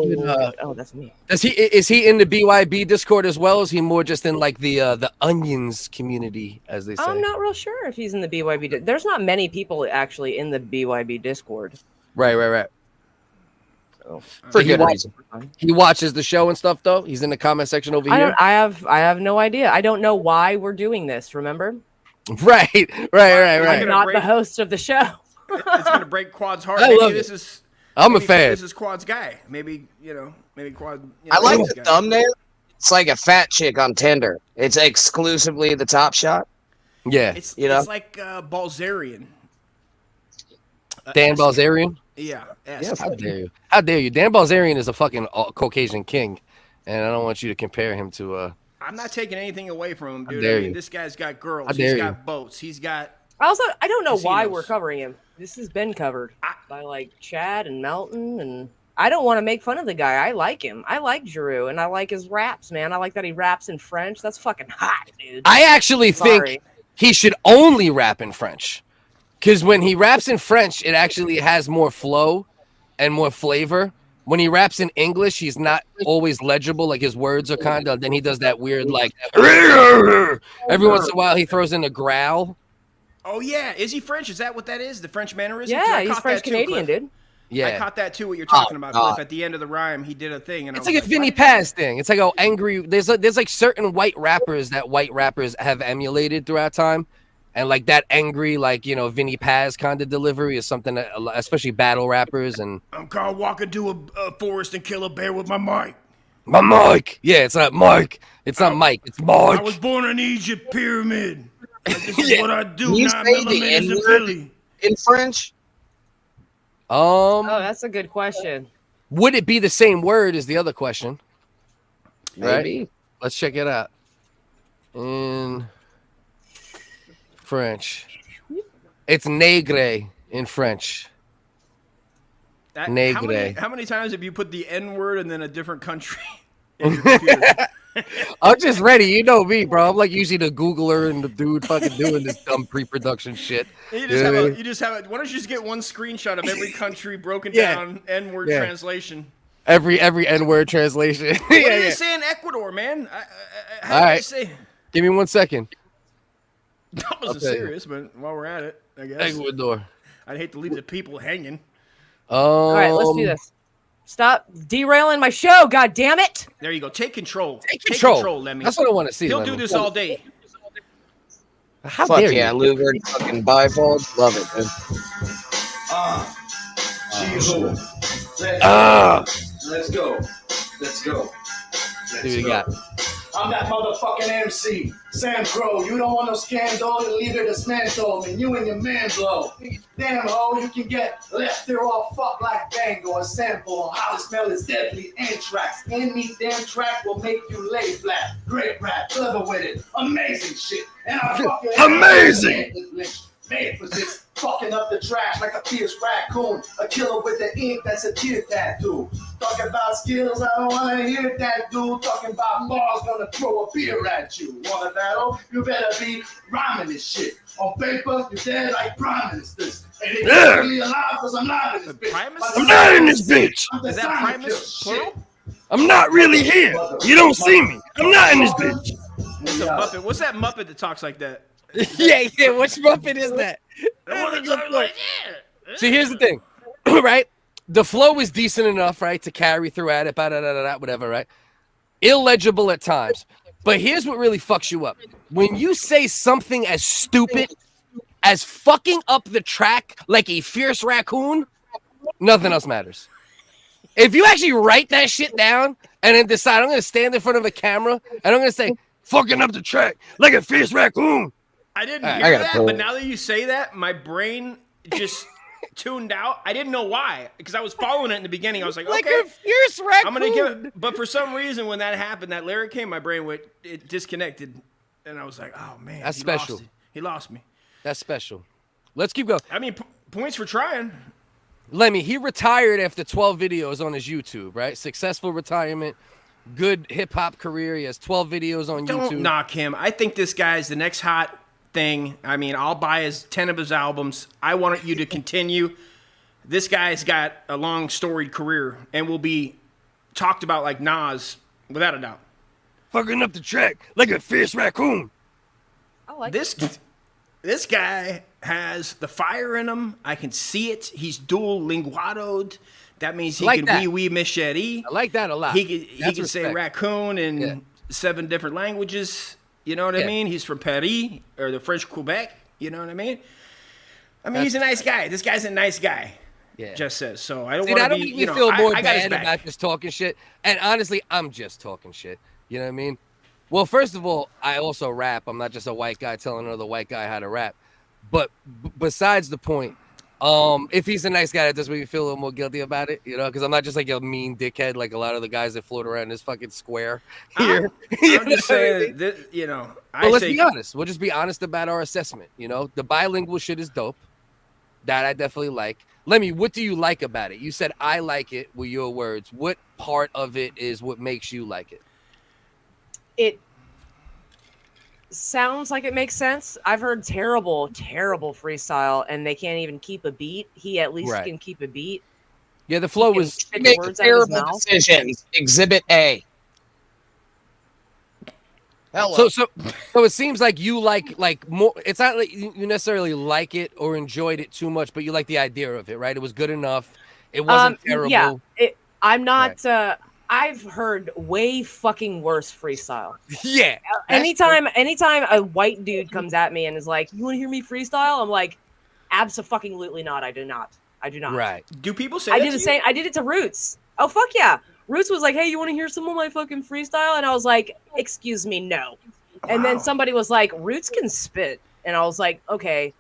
That's me. Is he in the BYB Discord as well? Or is he more just in like the Onions community, as they say? I'm not real sure if he's in the BYB. There's not many people actually in the BYB Discord. Right. So, for good reason. He watches the show and stuff, though. He's in the comment section over here. I have no idea. I don't know why we're doing this. Remember? Right. I'm not the host of the show. It's gonna break Quad's heart. I'm a fan. This is Quad's guy. Maybe Quad. I like the thumbnail. It's like a fat chick on Tinder. It's exclusively the top shot. Yeah, it's like Balzerian. Dan Balzerian. Yeah. How dare you? How dare you? Dan Balzerian is a fucking Caucasian king, and I don't want you to compare him to. I'm not taking anything away from him, dude. I mean, this guy's got girls. He's got boats. He's got. I don't know why we're covering him. This has been covered by like Chad and Melton, and I don't want to make fun of the guy. I like him. I like Giroux, and I like his raps, man. I like that he raps in French. That's fucking hot, dude. I actually think he should only rap in French, because when he raps in French, it actually has more flow and more flavor. When he raps in English, he's not always legible. Like his words are kind of. Then he does that weird like. Every once in a while, he throws in a growl. Oh yeah, is he French? Is that what that is? The French mannerism? Yeah, he's French Canadian, dude. Yeah, I caught that too. What you're talking about, Cliff? At the end of the rhyme, he did a thing, and it's like a Vinny Paz thing. It's like angry. There's like certain white rappers that white rappers have emulated throughout time, and like that angry, like Vinny Paz kind of delivery is something that, especially battle rappers and. I'm called walking to a forest and kill a bear with my mic. My mic. Yeah, it's not Mike. It's not Mike. It's Mike. I was born in Egypt pyramid. This is what I do. You say the N-word in French? Oh, that's a good question. Would it be the same word is the other question. Maybe. Right? Let's check it out. In French. It's nègre in French. Nègre. How many times have you put the N-word and then a different country in your computer? I'm just ready. You know me, bro. I'm like usually the Googler and the dude fucking doing this dumb pre-production shit. You just have it. Why don't you just get one screenshot of every country broken down N-word translation? Every N-word translation. What do they say in Ecuador, man? How do they say? Give me 1 second. That wasn't serious, but while we're at it, I guess. Ecuador. I'd hate to leave the people hanging. All right, let's do this. Stop derailing my show, god damn it! There you go. Take control. Take control, Lemmy. That's what I want to see. He'll do this all day. How dare you? Yeah, Luger, fucking bifold. Love it, man. Let's go. Let's go. Who you got? I'm that motherfucking MC, Sam Crow. You don't want no scandal, and leave it as man told me. You and your man blow. Damn ho, you can get left there all fucked like Bango. A sample on how to smell is deadly anthrax. Any damn track will make you lay flat. Great rap, clever with it, amazing shit. And I fucking Amazing! Made for this, fucking up the trash like a fierce raccoon. A killer with the ink that's a tear tattoo. Talking about skills, I don't wanna hear that dude. Talking about bars, gonna throw a beer at you. Wanna battle? You better be rhyming this shit. On paper, you're dead like prime ministers. And if you're really alive, cause I'm not in this bitch. I'm not in this bitch. Is that Primus plural? I'm not really here. You don't see me. I'm not in this bitch. What's a Muppet? What's that Muppet that talks like that? Yeah. Which Muppet is that? See, here's the thing, right? The flow is decent enough, right, to carry through at it, whatever, right? Illegible at times. But here's what really fucks you up. When you say something as stupid as fucking up the track like a fierce raccoon, nothing else matters. If you actually write that shit down and then decide, I'm going to stand in front of a camera and I'm going to say, fucking up the track like a fierce raccoon. I didn't hear that, but now that you say that, my brain just tuned out. I didn't know why, because I was following it in the beginning. I was like Like okay, a fierce raccoon. I'm gonna give it. But for some reason, when that happened, that lyric came, my brain it disconnected, and I was like, oh man, That's special. He lost me. That's special. Let's keep going. I mean, points for trying. Lemmy, he retired after 12 videos on his YouTube, right? Successful retirement, good hip-hop career. He has 12 videos on YouTube. Don't knock him. I think this guy's the next hot thing. I mean, I'll buy 10 of his albums. I want you to continue. This guy's got a long storied career and will be talked about like Nas, without a doubt. Fucking up the track like a fierce raccoon. I like This guy has the fire in him. I can see it. He's dual linguadoed. That means he like can that. wee machete. I like that a lot. He That's can say respect. raccoon in 7 different languages. You know what I mean? He's from Paris or the French Quebec. You know what I mean? He's a nice guy. This guy's a nice guy. Yeah. Just says so. I don't See, want that to don't be. make me feel more I got his bad back. about just talking shit. And honestly, I'm just talking shit. You know what I mean? Well, first of all, I also rap. I'm not just a white guy telling another white guy how to rap. But besides the point, if he's a nice guy, that does make me feel a little more guilty about it, you know, because I'm not just like a mean dickhead like a lot of the guys that float around this fucking square here. I'm just saying, Well, let's be honest. We'll just be honest about our assessment. You know, the bilingual shit is dope. That I definitely like. Lemmy, what do you like about it? You said I like it with your words. What part of it is what makes you like it? It sounds like it makes sense. I've heard terrible freestyle, and they can't even keep a beat. He at least can keep a beat. Yeah, the flow was make terrible decisions. Exhibit A. Hello. So it seems like you like more. It's not like you necessarily like it or enjoyed it too much, but you like the idea of it, right? It was good enough. It wasn't terrible. Yeah, I'm not. Right. I've heard way fucking worse freestyle. Yeah. Anytime a white dude comes at me and is like, "You want to hear me freestyle?" I'm like, "Abso-fucking-lutely not. I do not. Right. Do people say I that did to the same. you? I did it to Roots. Oh fuck yeah. Roots was like, "Hey, you want to hear some of my fucking freestyle?" And I was like, "Excuse me, no." And then somebody was like, "Roots can spit," and I was like, "Okay."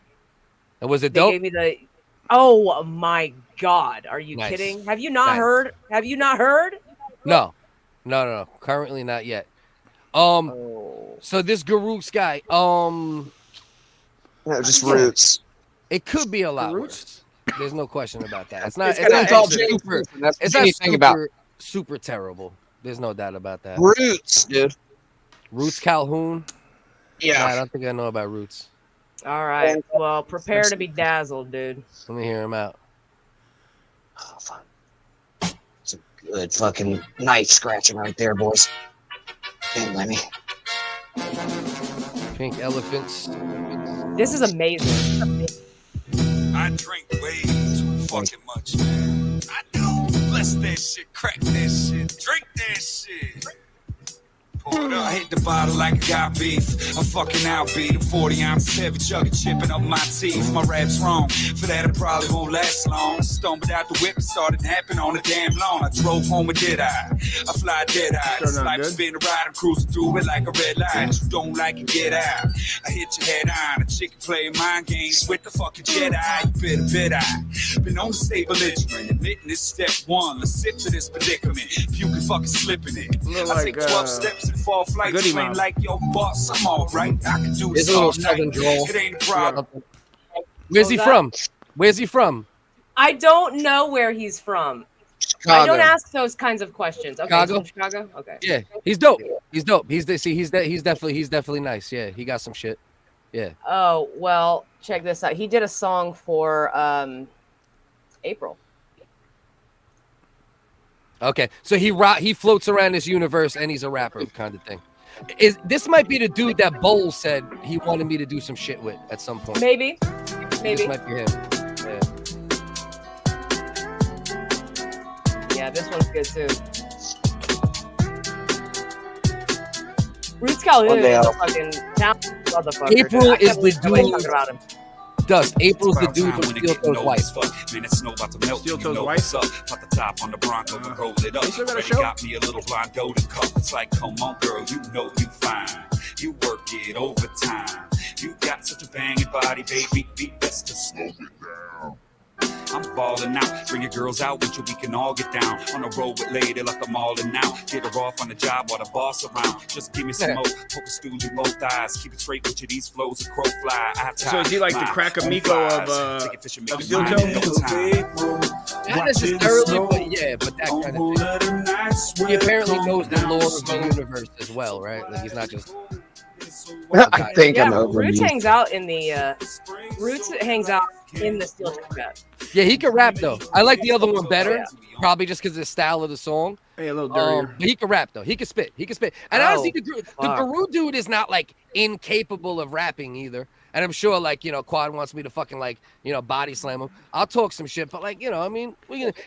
And was it they dope? Gave me the. Oh my god! Are you kidding? Have you not heard? Have you not heard? No. Currently not yet. So this Giroux guy, no, just Roots. It could be a lot worse. There's no question about that. It's not. It's not super terrible. There's no doubt about that. Roots, dude. Roots Calhoun. Yeah. Nah, I don't think I know about Roots. All right. Well, prepare to be dazzled, dude. Let me hear him out. Oh, fuck. It's a good fucking knife scratching right there, boys. Hey, Lemmy. Pink elephants. This is amazing. I drink way too fucking much, man. I do. Bless that shit, crack that shit, drink that shit. I hit the bottle like I got beef. I'm fucking outbeat. A 40-ounce heavy chugging, chipping up my teeth. My rap's wrong. For that, it probably won't last long. Stumbled out the whip and started napping on the damn lawn. I drove home with dead eye. I fly dead eye. This life's been a ride. I'm cruising through it like a red light. You don't like it, get out. I hit your head on. A chicken playing mind games with the fucking Jedi. You better been on the stay belligerent. Admitting this step one. Let's sip to this predicament. If you can fucking slip in it. I take 12 steps and fall flight. Train like your boss. I'm all right. I can do this all night. It ain't a problem. Where's he from? Where's he from? I don't know where he's from. Chicago. I don't ask those kinds of questions. Okay, Chicago? from Chicago. Okay. Yeah, he's dope. He's dope. He's definitely nice. Yeah, he got some shit. Yeah. Oh well, check this out. He did a song for April. Okay, so he floats around this universe and he's a rapper kind of thing. This might be the dude that Bowl said he wanted me to do some shit with at some point. Maybe. This might be him. Yeah, this one's good too. Roots Calhoun is a fucking talented motherfucker. April is the dude. Talking about him. Dust. April's the dude with Steel Toes White. Man, it's snow about to melt. Steel Toes know White? what's up. Pop the top on the Bronco and roll it up. You still got a Already show? got me a little blonde golden cup. It's like, come on, girl, you know you fine. You work it overtime. You got such a banging body, baby. Be best to slow it down. I'm balling out. Bring your girls out with you. We can all get down on the road with lady like I'm all in now. Get her off on the job while the boss around. Just give me some more. Poke a stool in both eyes. Keep it straight with you. These flows are crow fly. So is he like the crack amigo of Steel Toes? Not necessarily, but that kind of thing. He apparently knows the lore of the universe as well, right? Like he's not just. I think I'm over Roots you. hangs out in the Steel Toes set. Yeah, he can rap though. I like the other one better, probably just because of the style of the song. Hey, a little dirtier. But he can rap though. He can spit. And honestly, the Giroux dude is not like incapable of rapping either. And I'm sure, like, Quad wants me to fucking, like, body slam him. I'll talk some shit, but, like, I mean,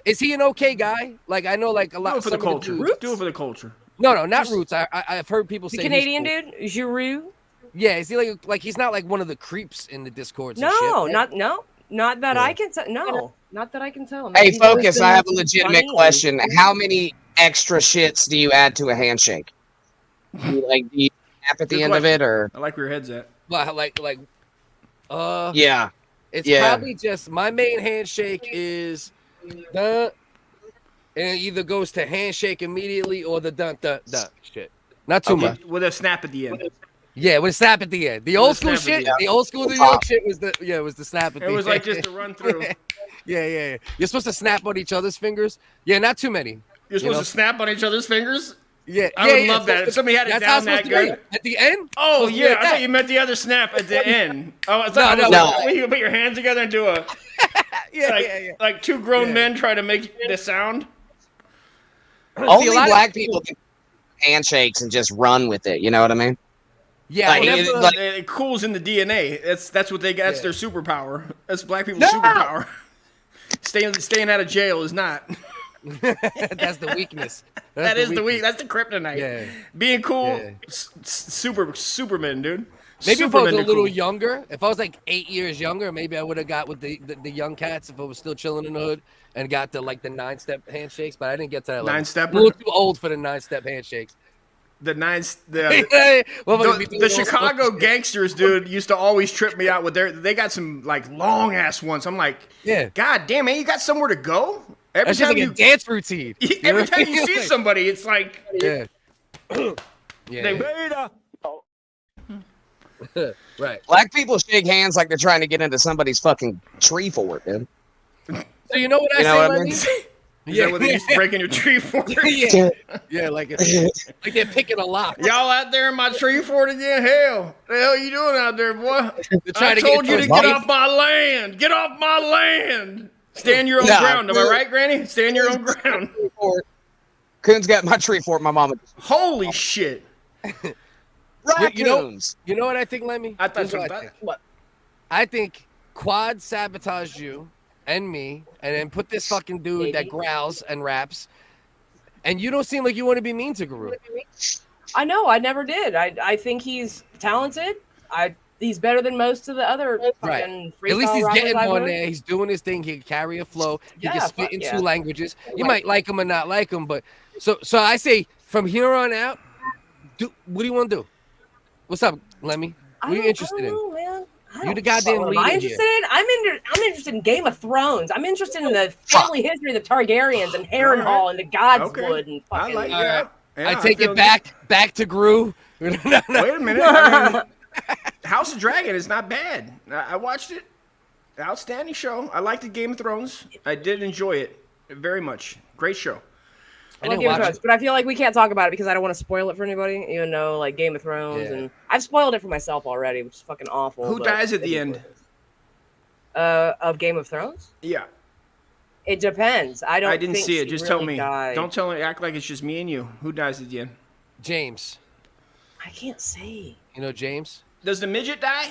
is he an okay guy? Like, I know, like, a lot. Do it for the culture. Do it for the culture. No, not Roots. I've heard people say the Canadian dude, Giroux. Yeah, is he like he's not like one of the creeps in the Discords? No, and shit, right? not that I can tell. No, not that I can tell. Hey, Focus, I have a legitimate question. How many extra shits do you add to a handshake? Do you snap at the end of it, or? I like where your head's at. Well, yeah. It's probably just my main handshake is the, and it either goes to handshake immediately or the dun shit. Not too much. With a snap at the end. Yeah, with a snap at the end. The old school shit, the old school New York shit was the snap at the end. It was like just a run through. Yeah. You're supposed to snap on each other's fingers. Yeah, not too many. You're supposed to snap on each other's fingers? Yeah, I would love that. If somebody had it down that good. At the end? Oh, yeah. I thought you meant the other snap at the end. Oh, I thought no. You put your hands together and do a. Like two grown men try to make the sound. Only black people can handshakes and just run with it. You know what I mean? Yeah, it cools in the DNA. That's what they got. That's their superpower. That's black people's superpower. Staying out of jail is not. That's the weakness. That's the kryptonite. Yeah. Being cool, Superman, dude. Maybe if I was a little younger, if I was like 8 years younger, maybe I would have got with the young cats if I was still chilling in the hood and got the 9-step handshakes, but I didn't get to that. 9-step. A little too old for the 9-step handshakes. The Chicago gangsters, dude, used to always trip me out with they got some long ass ones. I'm like, God damn, man, you got somewhere to go? That's just like a dance routine. Every time you see somebody, it's like, Right. Black people shake hands like they're trying to get into somebody's fucking tree fort, dude. So you know what I say? Is that what they used to break in your tree fort? Yeah, like they're picking a lock. Y'all out there in my tree fort again? Hell, the hell you doing out there, boy? I told you to get off my land. Get off my land. Stand your own ground. Am I right, Granny? Stand your own ground. Coon's got my tree fort. My mama. Holy shit. Raccoons. You know what I think, Lemmy? What? I think Quad sabotaged you and me, and then put this fucking dude that growls and raps, and you don't seem like you want to be mean to Giroux. I know. I never did. I think he's talented. He's better than most of the other fucking freestyle At least he's rappers getting I've on heard. there. He's doing his thing. He can carry a flow. He Yeah, can spit fuck in yeah. 2 languages. You might like him or not like him, but so I say from here on out, what do you want to do? What's up, Lemmy? What are you interested in? Man. You the goddamn What am leader I here. interested in? I'm interested in Game of Thrones. I'm interested in the family history of the Targaryens and Harrenhal and the Godswood and I fucking. like All yeah. right. Yeah, I take feel it back to Giroux. Wait a minute. I mean, House of Dragon is not bad. I watched it. Outstanding show. I liked the Game of Thrones. I did enjoy it very much. Great show. I love Game of Thrones, but I feel like we can't talk about it because I don't want to spoil it for anybody. Even though, like, Game of Thrones, and I've spoiled it for myself already, which is fucking awful. Who dies at the end? Of Game of Thrones? Yeah. It depends. I didn't see it. Just tell me. Died. Don't tell me. Act like it's just me and you. Who dies at the end? James. I can't say. You know James? Does the midget die?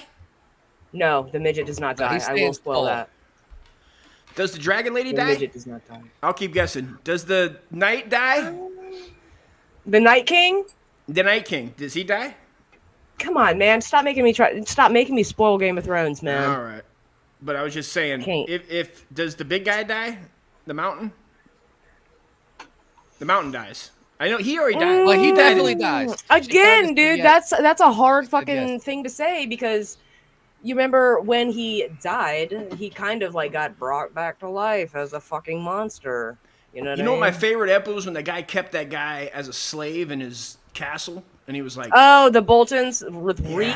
No, the midget does not die. I will spoil that. Does the dragon lady The die? midget does not die. I'll keep guessing. Does the knight die? The Night King? The Night King. Does he die? Come on, man! Stop making me spoil Game of Thrones, man. All right. But I was just saying, if does the big guy die? The mountain? The mountain dies. I know he already died. Well, he definitely dies. Again, dude, that's a hard fucking thing to say because you remember when he died, he kind of like got brought back to life as a fucking monster. You know what my favorite episode was when the guy kept that guy as a slave in his castle, and he was like, "Oh, the Boltons with Reek,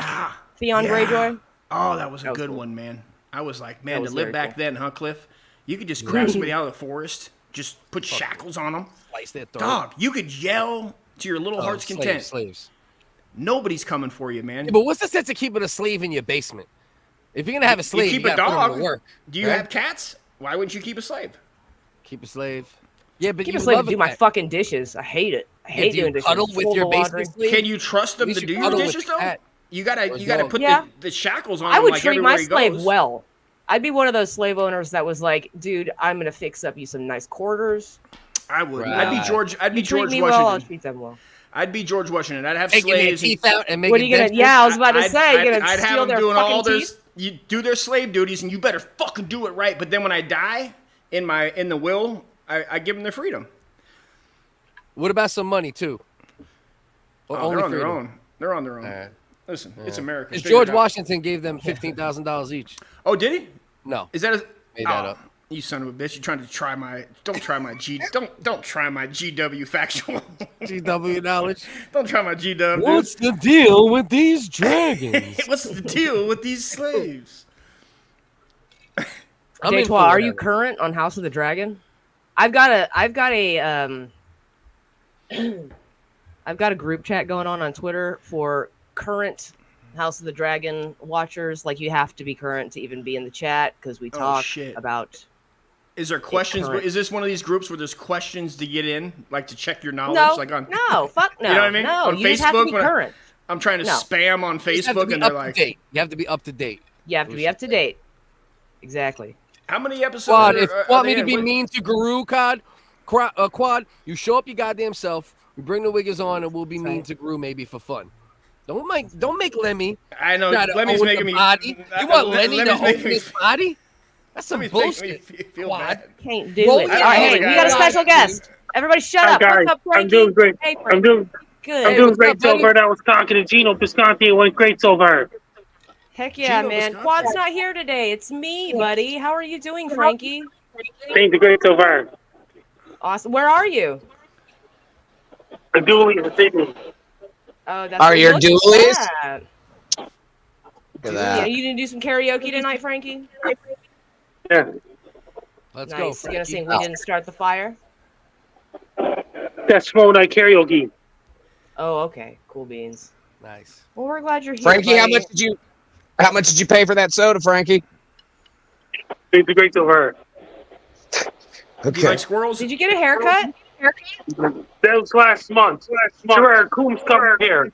Theon Greyjoy." Oh, that was a good one, man. I was like, man, to live back then, huh, Cliff? You could just grab somebody out of the forest, just put shackles on them. Slice their throat. Dog, you could yell to your little heart's content. Slaves. Nobody's coming for you, man. Yeah, but what's the sense of keeping a slave in your basement? If you're gonna have a slave, you keep you a gotta put him dog. to work. Do you have cats? Why wouldn't you keep a slave? Keep a slave. Yeah, but keep you a slave love to do my fucking dishes. I hate it. I hate doing dishes. Cuddle with your laundry. basement slave? Can you trust them to do your dishes though? You gotta put the shackles on. I would like treat my everywhere he slave goes. well. I'd be one of those slave owners that was like, dude, I'm gonna fix up you some nice quarters. I would. Right. I'd be George. I'd be You treat George me Washington. well, I'll treat them well. I'd be George Washington. I'd have Taking their slaves. teeth out and making. What are you gonna? Yeah, I was about to say, you're gonna I'd steal have them their doing fucking all their. teeth? You do their slave duties, and you better fucking do it right. But then when I die, in the will, I give them their freedom. What about some money too? Oh, they're on their own. They're on their own. Right. Listen, it's America. Because Figure George it out. Washington gave them $15,000 each. Oh, did he? No, Is that a? made that up. You son of a bitch! You're trying to try my. Don't try my G. Don't try my GW factual. GW knowledge. Don't try my GW. What's the deal with these dragons? What's the deal with these slaves? Detroit, are you current on House of the Dragon? I've got a group chat going on Twitter for current House of the Dragon watchers. Like, you have to be current to even be in the chat because we talk about. Is there questions? Is this one of these groups where there's questions to get in, like to check your knowledge? No, like on, no, fuck no. You know what I mean? No, On you just have to be when current. I'm trying to spam on Facebook, and they're like, you have to be up to date. You have to be up to date. Exactly. how many episodes? Quad, are- if are you want they me to in? be What- mean to Giroux, Quad, you show up your goddamn self. We bring the wiggers on, and we'll be mean to Giroux maybe for fun. Don't make Lemmy. I know try to Lemmy's own making the me. body. You want Lemmy's Lenny to making own me- his body? That's some Lemmy's making me bullshit. feel Quad. bad. Can't do Roll it. it All out. right, hey, we got a special guest. Everybody shut up. Guys, What's up, Frankie? I'm doing great. Hey, I'm doing good. I'm doing what's great up, so buddy? far. That was talking to Gino Pisconti. It went great so far. Heck yeah, Gino man. Visconti. Quad's not here today. It's me, buddy. How are you doing, Frankie? Things are great so far. Awesome. Where are you? I'm doing it this evening. Oh, that's Are your look at dualies? that. Look at Yeah, that. you gonna do some karaoke tonight, Frankie? Yeah, Let's go. Nice. You gonna Frankie. sing "We Didn't Start the Fire"? that's tomorrow night karaoke. Oh, okay. Cool beans. Nice. Well, we're glad you're here, Frankie, how buddy. much did you pay for that soda, Frankie? Things are great so far. Do you Okay. like squirrels? Did you get a haircut? That was last month. Gerard Coombs coming here.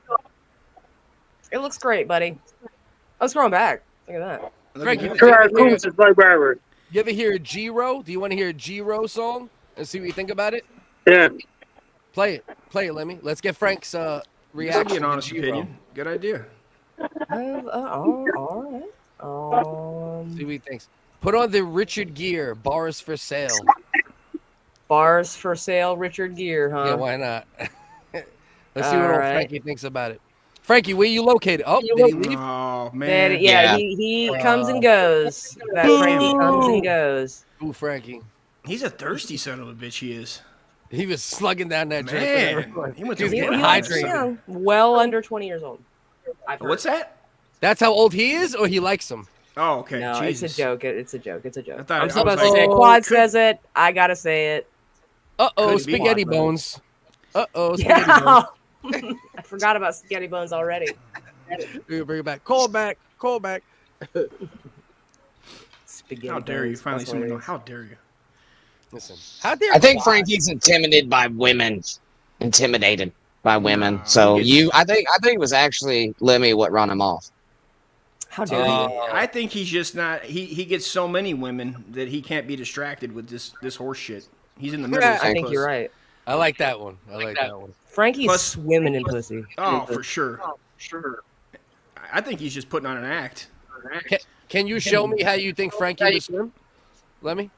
It looks great, buddy. Oh, it's growing back. Look at that. Frankie, Gerard Coombs is my barber. you ever hear a Giroux? Do you want to hear a Giroux song and see what you think about it? Yeah. Play it, Lemmy. Let's get Frank's That'd be reaction. an honest to Giroux. opinion. Good idea. All right. See what he thinks. Put on the Richard Gere bars for sale. Bars for sale, Richard Gere, huh? Yeah, why not? Let's see what All old right. Frankie thinks about it. Frankie, where you located? Oh, did he leave? Oh That- man. yeah, he comes and goes. That Frankie comes and goes. Ooh, Frankie. He's a thirsty son of a bitch. He is. He was slugging down that drink. Man, he went to He was He getting looks hydrated. young, well under 20 years old. I've heard. What's that? That's how old he is, or he likes him? Oh, okay. No, Jesus. it's a joke. It's a joke. It's a joke. I thought- I'm I supposed was to like, say it. oh, Quad could- says it. I gotta say it. Uh-oh, Could be. spaghetti Come on, bones. Uh-oh, spaghetti Yeah. bones. I forgot about spaghetti bones already. Bring it back. Call back. Call back. Spaghetti How dare you? bones. Finally, That's someone know. hilarious. How dare you? Listen. How dare I think Quad- Frankie's intimidated by women. Intimidated by women. No, So he I think it was actually Lemmy what run him off. How dare you? I think he's just not. He gets so many women that he can't be distracted with this horse shit. He's in the middle. Yeah, of I some think puss. you're right. I like that one. I like that one. Frankie's Plus- swimming in pussy. Oh, for sure. Sure. I think he's just putting on an act. Can you show me how you think Frankie would swim? Let me.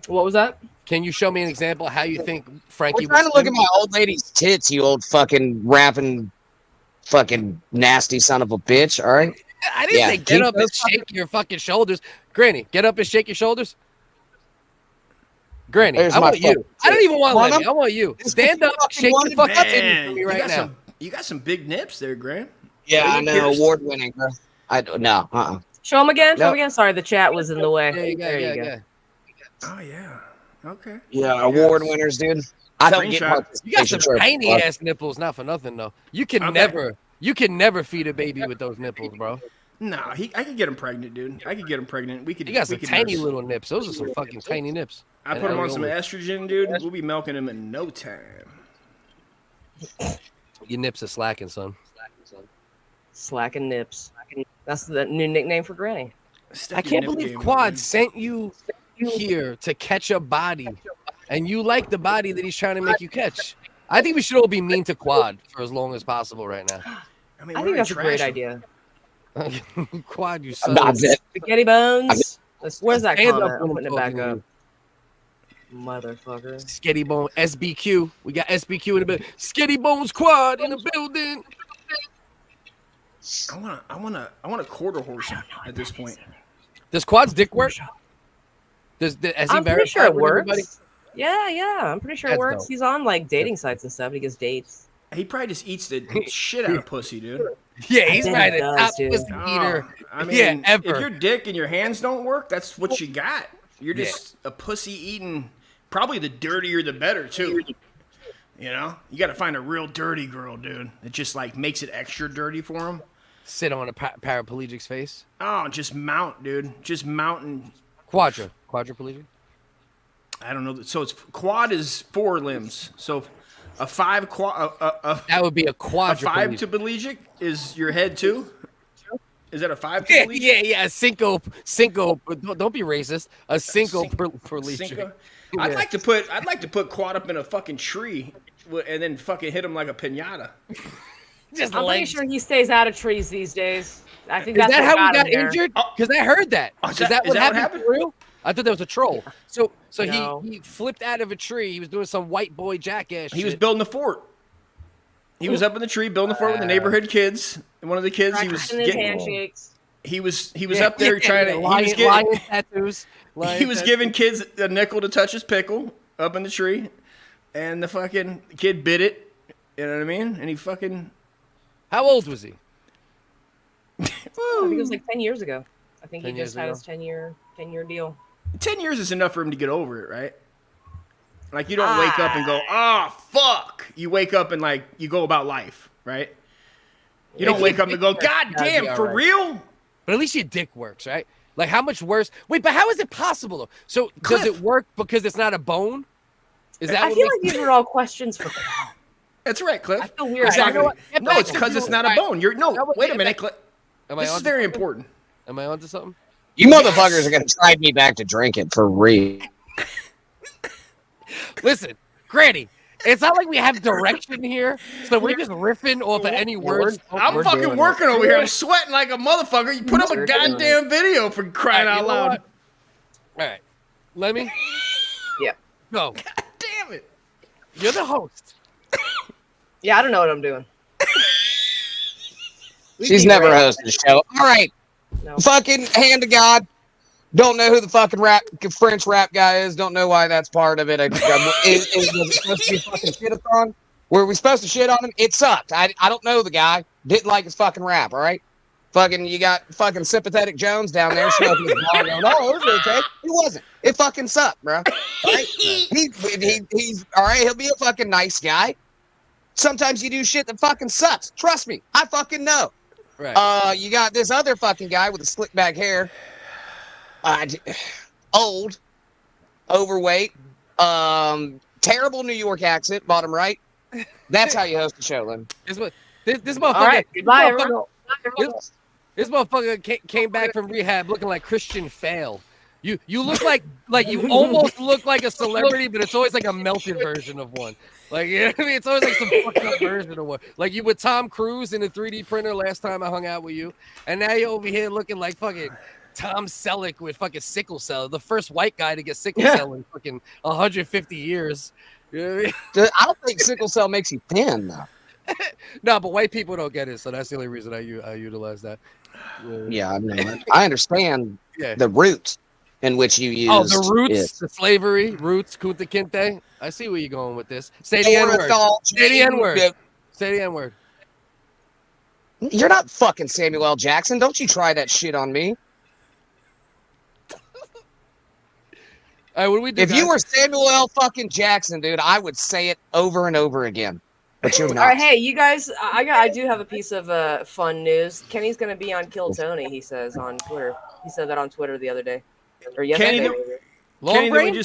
What was that? Can you show me an example of how you think Frankie We're would trying to look at swim? my old lady's tits, you old fucking rapping fucking nasty son of a bitch, all right? I didn't Yeah, say get keep up and those shake your fucking shoulders. Granny, get up and shake your shoulders. Granny, There's I my want you. fucking I don't even want Want Lemmy. them? I want you. Stand up, fucking shake want the it, fucking titties Man, for me you right got now. you got some big nips there, Grant. Yeah, I Lady know, Pierce. award winning, bro. I don't know. Show him again. Show him Nope. again. Sorry, the chat was in the way. Yeah, you got, there yeah, you go. yeah. Oh yeah. Okay. Yeah, award winners, dude. I don't get Screenshot. participation You got some trophies, tiny bro. ass nipples, not for nothing though. You can Okay. never feed a baby with those nipples, bro. No, I could get him pregnant, dude. I could get him pregnant. We could. You got some we could tiny nurse. little nips. Those are some fucking tiny nips. I And put him on we some go with- estrogen, dude. We'll be milking him in no time. Your nips are slacking, son. Slacking nips. That's the new nickname for Granny. Step I your can't nip believe game up, Quad dude. sent you here to catch a body, and you like the body that he's trying to make you catch. I think we should all be mean to Quad for as long as possible right now. I mean, I why think do that's a we great trash him? idea. Quad, you I'm son not of a that- Spaghetti bones. Where's that Hands up comment? I'm when I'm putting it back talking up. to Motherfucker. Sketty Bone SBQ. We got SBQ in the building. Sketty Bones Quad in the building. I wanna quarter horse him at this point. Does Quad's dick work? Has he I'm pretty sure verified it with works. everybody? Yeah. I'm pretty sure it That's works. dope. He's on like dating sites and stuff. He gets dates. He probably just eats the shit out of pussy, dude. Yeah, he's bet right he at does, top dude. pussy Oh, eater. I mean, Yeah, ever. if your dick and your hands don't work, that's what you got. You're just a pussy eating. Probably the dirtier the better too. You know, you got to find a real dirty girl, dude. That just like makes it extra dirty for him. Sit on a paraplegic's face. Oh, just mount, dude. Just mountain. Quadriplegic. I don't know. So it's quad is 4 limbs. So a 5 quad. That would be a A 5 quadriplegic. to pelegic is your head too. Is that a 5 to Yeah, pelegic? yeah. Syncope. Don't be racist. A syncope-plegic. Cinco? I'd like to put quad up in a fucking tree and then fucking hit him like a pinata. Just I'm pretty legs. sure he stays out of trees these days. I think Is that's that what how he got him there. injured? Because I heard that. Oh, Is that what happened? happened? For real? I thought that was a troll. So No. he flipped out of a tree. He was doing some white boy jackass He was shit. building a fort. He was up in the tree building a fort with the neighborhood kids. And one of the kids, he was Practicing his getting, handshakes. he was up there trying to. lion tattoos. He was giving kids a nickel to touch his pickle up in the tree, and the fucking kid bit it. You know what I mean? And he fucking. How old was he? I think it was like 10 years ago. I think he 10 just years had ago. his 10-year deal. 10 years is enough for him to get over it, right? Like, you don't wake up and go, oh, fuck. You wake up and, like, you go about life, right? You don't wake up and go, God damn, for real? But at least your dick works, right? Like, how much worse? Wait, but how is it possible, though? So, Cliff. does it work because it's not a bone? Is that I what feel makes- like these are all questions for. That's right, Cliff. I feel weird. Exactly. You know what? No, it's because it's not a bone. Wait a minute, Cliff. Am I This is onto very something? important. Am I onto something? You motherfuckers are gonna drive me back to drinking for real. Listen, Granny, It's not like we have direction here, so we're just riffing off of any words. I'm fucking working over here. I'm sweating like a motherfucker. You put up a goddamn video for crying out loud. All right, let me. Yeah. Go. God damn it. You're the host. Yeah, I don't know what I'm doing. She's never hosted a show. All right. No. Fucking hand to God. Don't know who the fucking French rap guy is. Don't know why that's part of it. Was it supposed to be a fucking shit-a-thon? Were we supposed to shit on him? It sucked. I don't know the guy. Didn't like his fucking rap, all right? Fucking, you got fucking sympathetic Jones down there smoking his bong going, oh, it was okay. He wasn't. It fucking sucked, bro. All right? He's all right. He'll be a fucking nice guy. Sometimes you do shit that fucking sucks. Trust me. I fucking know. Right. You got this other fucking guy with the slick back hair. Old, overweight, terrible New York accent, bottom right. That's how you host a show, Lynn. This motherfucker. All right, goodbye, everyone. This motherfucker came back from rehab looking like Christian Fail. You look like you almost look like a celebrity, but it's always like a melted version of one. Like, you know what I mean? It's always like some fucked up version of one. Like you with Tom Cruise in a 3D printer last time I hung out with you, and now you're over here looking like fucking Tom Selleck with fucking sickle cell, the first white guy to get sickle cell in fucking 150 years. You know what I mean? I don't think sickle cell makes you thin, though. No, but white people don't get it, so that's the only reason I utilize that. Yeah, I know. I understand the roots in which you use. Oh, the roots, the slavery, roots, Kunta Kinte. I see where you're going with this. Say the N-word. Say the N-word. Say the N-word. You're not fucking Samuel L. Jackson. Don't you try that shit on me. All right, what do we do? If you were Samuel L. fucking Jackson, dude, I would say it over and over again. But you're not. All right, hey, you guys, I do have a piece of fun news. Kenny's going to be on Kill Tony, he says on Twitter. He said that on Twitter the other day. Or yesterday. Kenny,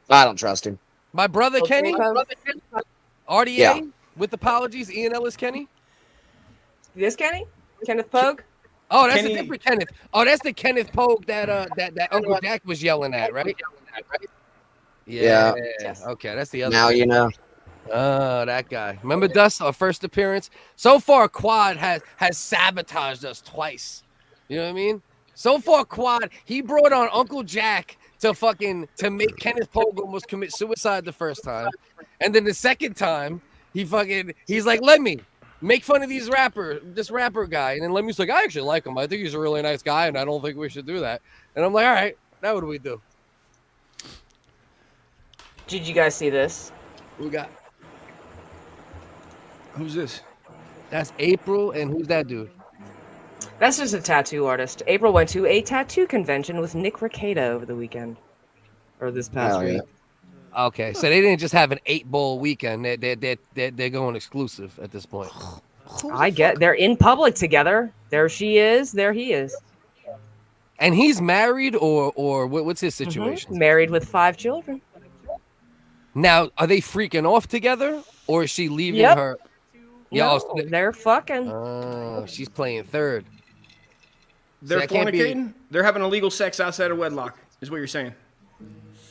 I don't trust him. My brother Kenny? RDA? Yeah. With apologies, Ian Ellis Kenny? This Kenny? Kenneth Pogue? Oh, that's a different Kenneth. Oh, that's the Kenneth Pogue that Uncle Jack was yelling at, right? Yeah. Okay, that's the other. Now you know. Oh, that guy. Remember Dust, our first appearance? So far, Quad has sabotaged us twice. You know what I mean? So far, Quad, he brought on Uncle Jack to make Kenneth Pogue almost commit suicide the first time. And then the second time, he's like, let me make fun of this rapper guy. And then Lemmy's like, I actually like him. I think he's a really nice guy, and I don't think we should do that. And I'm like, all right, now what do we do? Did you guys see this? Who we got? Who's this? That's April, and who's that dude? That's just a tattoo artist. April went to a tattoo convention with Nick Rekieta over the weekend. Or this past week. Okay, so they didn't just have an 8-bowl weekend. They're going exclusive at this point. They're in public together. There she is. There he is. And he's married, or what's his situation? Mm-hmm. Married with 5 children. Now, are they freaking off together, or is she leaving her? No, they're fucking. Oh, she's playing third. They're fornicating? They're having illegal sex outside of wedlock, is what you're saying.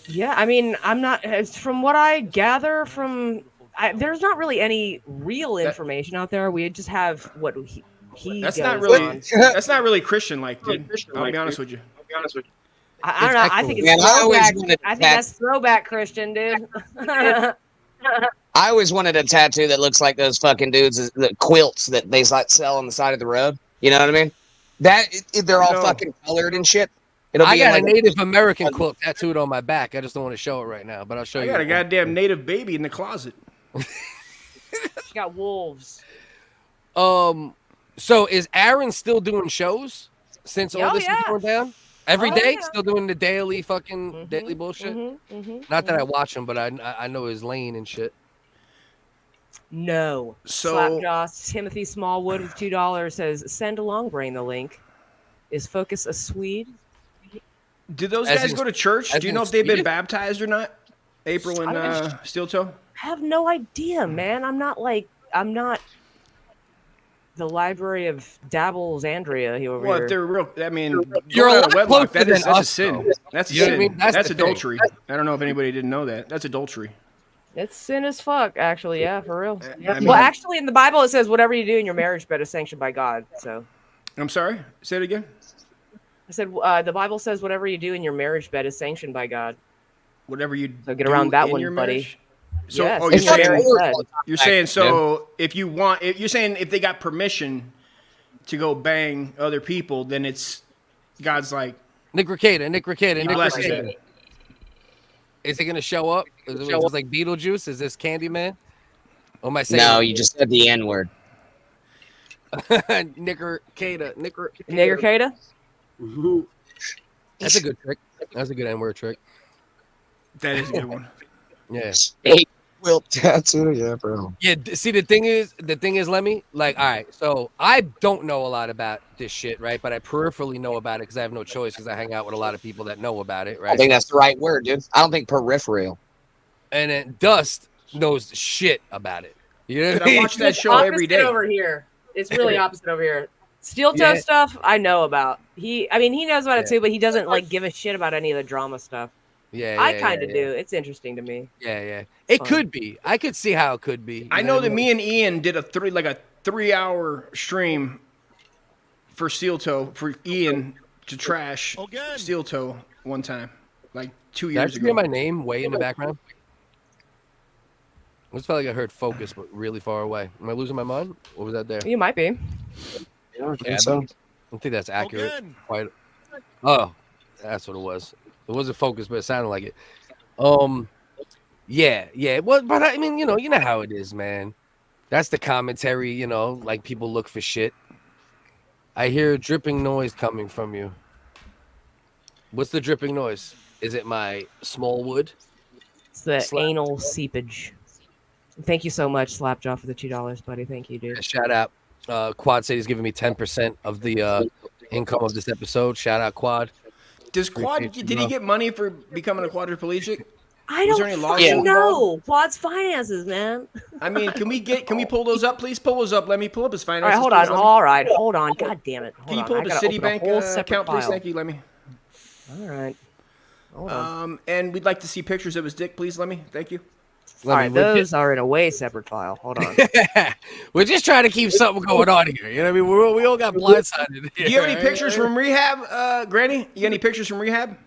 Yeah, I mean, I'm not. From what I gather from, there's not really any real information out there. We just have what he. That's not really. That's not really Christian-like, dude. I'll be honest with you. I don't know. I think it's throwback. I think that's throwback Christian, dude. I always wanted a tattoo that looks like those fucking dudes, the quilts that they sell on the side of the road. You know what I mean? They're all fucking colored and shit. I got a Native American quilt tattooed on my back. I just don't want to show it right now, but I'll show you. I got a goddamn native baby in the closet. She got wolves. So is Aaron still doing shows since all this is going down? Every day, still doing the daily fucking daily bullshit. Not that I watch him, but I know his lane and shit. No. So Slapjaw Timothy Smallwood with $2 says send along brain the link. Is Focus a Swede? Did those guys go to church? Do you know if they've been baptized or not? April and Steel Toe? I have no idea, man. I'm not the Library of Dabbles Andrea over here. Well, if they're real, I mean, you're a lot wedlock. That's closer a than sin. Though. That's a You know sin. what I mean? That's adultery. I don't know if anybody didn't know that. That's adultery. It's sin as fuck, actually. Yeah, for real. I mean- Well, actually, in the Bible, it says whatever you do in your marriage bed is sanctioned by God. So I'm sorry. Say it again. I said the Bible says whatever you do in your marriage bed is sanctioned by God. Whatever you So get around that in one, your buddy. marriage? So, Yes, oh, in you're your marriage bed. saying so if you want, you're saying if they got permission to go bang other people, then it's God's like Nick Ricada. He blesses it. Is he gonna show up? Is this like Beetlejuice? Is this Candyman? Or am I saying No, you just said the N word. Nick Ricada? Nigger Kada? That's a good trick. That's a good N-word trick. That is a good one. Yeah. Hey, Will tattoo, yeah, bro. Yeah. See, the thing is, Lemmy. Like, all right. So I don't know a lot about this shit, right? But I peripherally know about it because I have no choice because I hang out with a lot of people that know about it, I right? think that's the right word, dude. I don't think peripheral. And then Dust knows shit about it. You know what I I mean? watch that show Opposite every day. over here. It's really opposite over here. Steel toe stuff, I know about. He knows about it too, but he doesn't like give a shit about any of the drama stuff. Yeah, I kind of do. It's interesting to me. Yeah. It fun. could be. I could see how it could be. I know that me and Ian did a 3-hour stream for Steel Toe for Ian to trash Steel Toe one time, like 2 Did I years just ago. hear my name way in the background? I just felt like I heard focus, but really far away. Am I losing my mind? What was that there? You might be. Yeah, I think Yeah, so. I don't think that's accurate. Quite. Oh, that's what it was. It wasn't focused, but it sounded like it. Yeah. Well, but I mean, you know how it is, man. That's the commentary. You know, like people look for shit. I hear a dripping noise coming from you. What's the dripping noise? Is it my small wood? It's the Slap. anal seepage. Thank you so much, Slapjaw, for the $2, buddy. Thank you, dude. Shout out. Quad said he's giving me 10% of the income of this episode. Shout out, Quad. Does Quad did he get money for becoming a quadriplegic? I Was don't there any fucking lawsuit know. Quad's finances, man. I mean, can we pull those up, please? Pull those up. Let me pull up his All finances. right, hold on. please, Lemmy. Hold on. God damn it. Can you Hold pull on. up I his gotta open a Citibank whole separate account, please? file. Thank you, Lemmy. All right. Hold on. And we'd like to see pictures of his dick, please, Lemmy. Thank you. All right, those are in a way separate file. Hold on. We're just trying to keep something going on here. You know what I mean? We all got blindsided. Do you have any pictures from Rehab, Granny? You got any pictures from Rehab?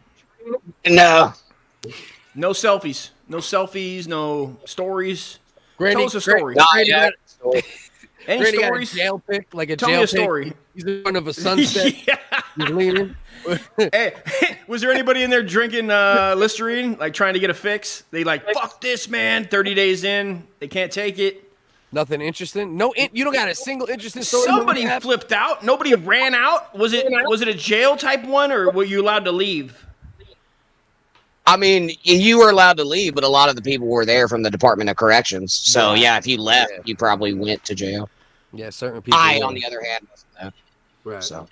No. No selfies. No selfies. No stories. Granny, Tell us a story. Not yet. Any Granny got a stories? jail pic, like a Tell jail me a pic. story. He's in front of a sunset. Yeah. He's leaning. Hey, was there anybody in there drinking Listerine, like trying to get a fix? They like, fuck this, man. 30 days in, they can't take it. Nothing interesting. You don't got a single interesting story. Somebody flipped out. Nobody ran out. Was it a jail type one, or were you allowed to leave? I mean, you were allowed to leave, but a lot of the people were there from the Department of Corrections. So, yeah, if you left, you probably went to jail. Yeah, certain people. I, on the other hand, wasn't there. Right. So,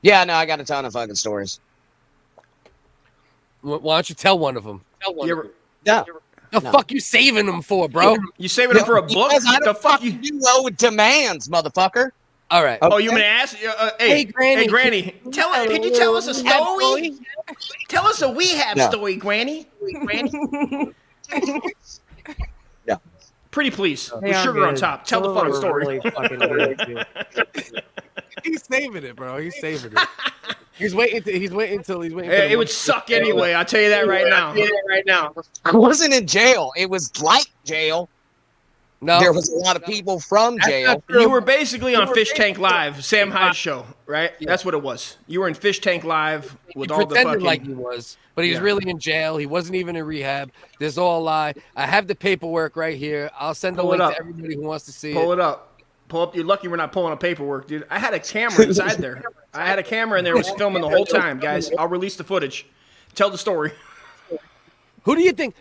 yeah, no, I got a ton of fucking stories. Why don't you tell one of them? Yeah. The fuck you saving them for, bro? You saving them for a book? Because I The don't fuck fucking do owe demands, motherfucker. All right. Oh, you gonna ask? Hey, Granny. Granny, could you tell us a story? Tell us a Rehab story, Granny. Yeah. Pretty please, They with are sugar on good. top. Tell the Some of fucking them are story. really fucking weird, too. He's saving it, bro. He's saving it. He's waiting until he's waiting. It would suck anyway. I'll tell you that right now. I wasn't in jail. It was like jail. No, There was a lot of people from jail. You were basically on Fish Tank Live, Sam Hyde's show, right? That's what it was. You were in Fish Tank Live with he all the pretended fucking. like he was, but he was really in jail. He wasn't even in rehab. This is all a lie. I have the paperwork right here. I'll send the Pull it link up. to everybody who wants to see Pull it. it up. Pull up. You're lucky we're not pulling up paperwork, dude. I had a camera inside there. I had a camera in there. Was filming the whole time, guys. I'll release the footage. Tell the story. Who do you think?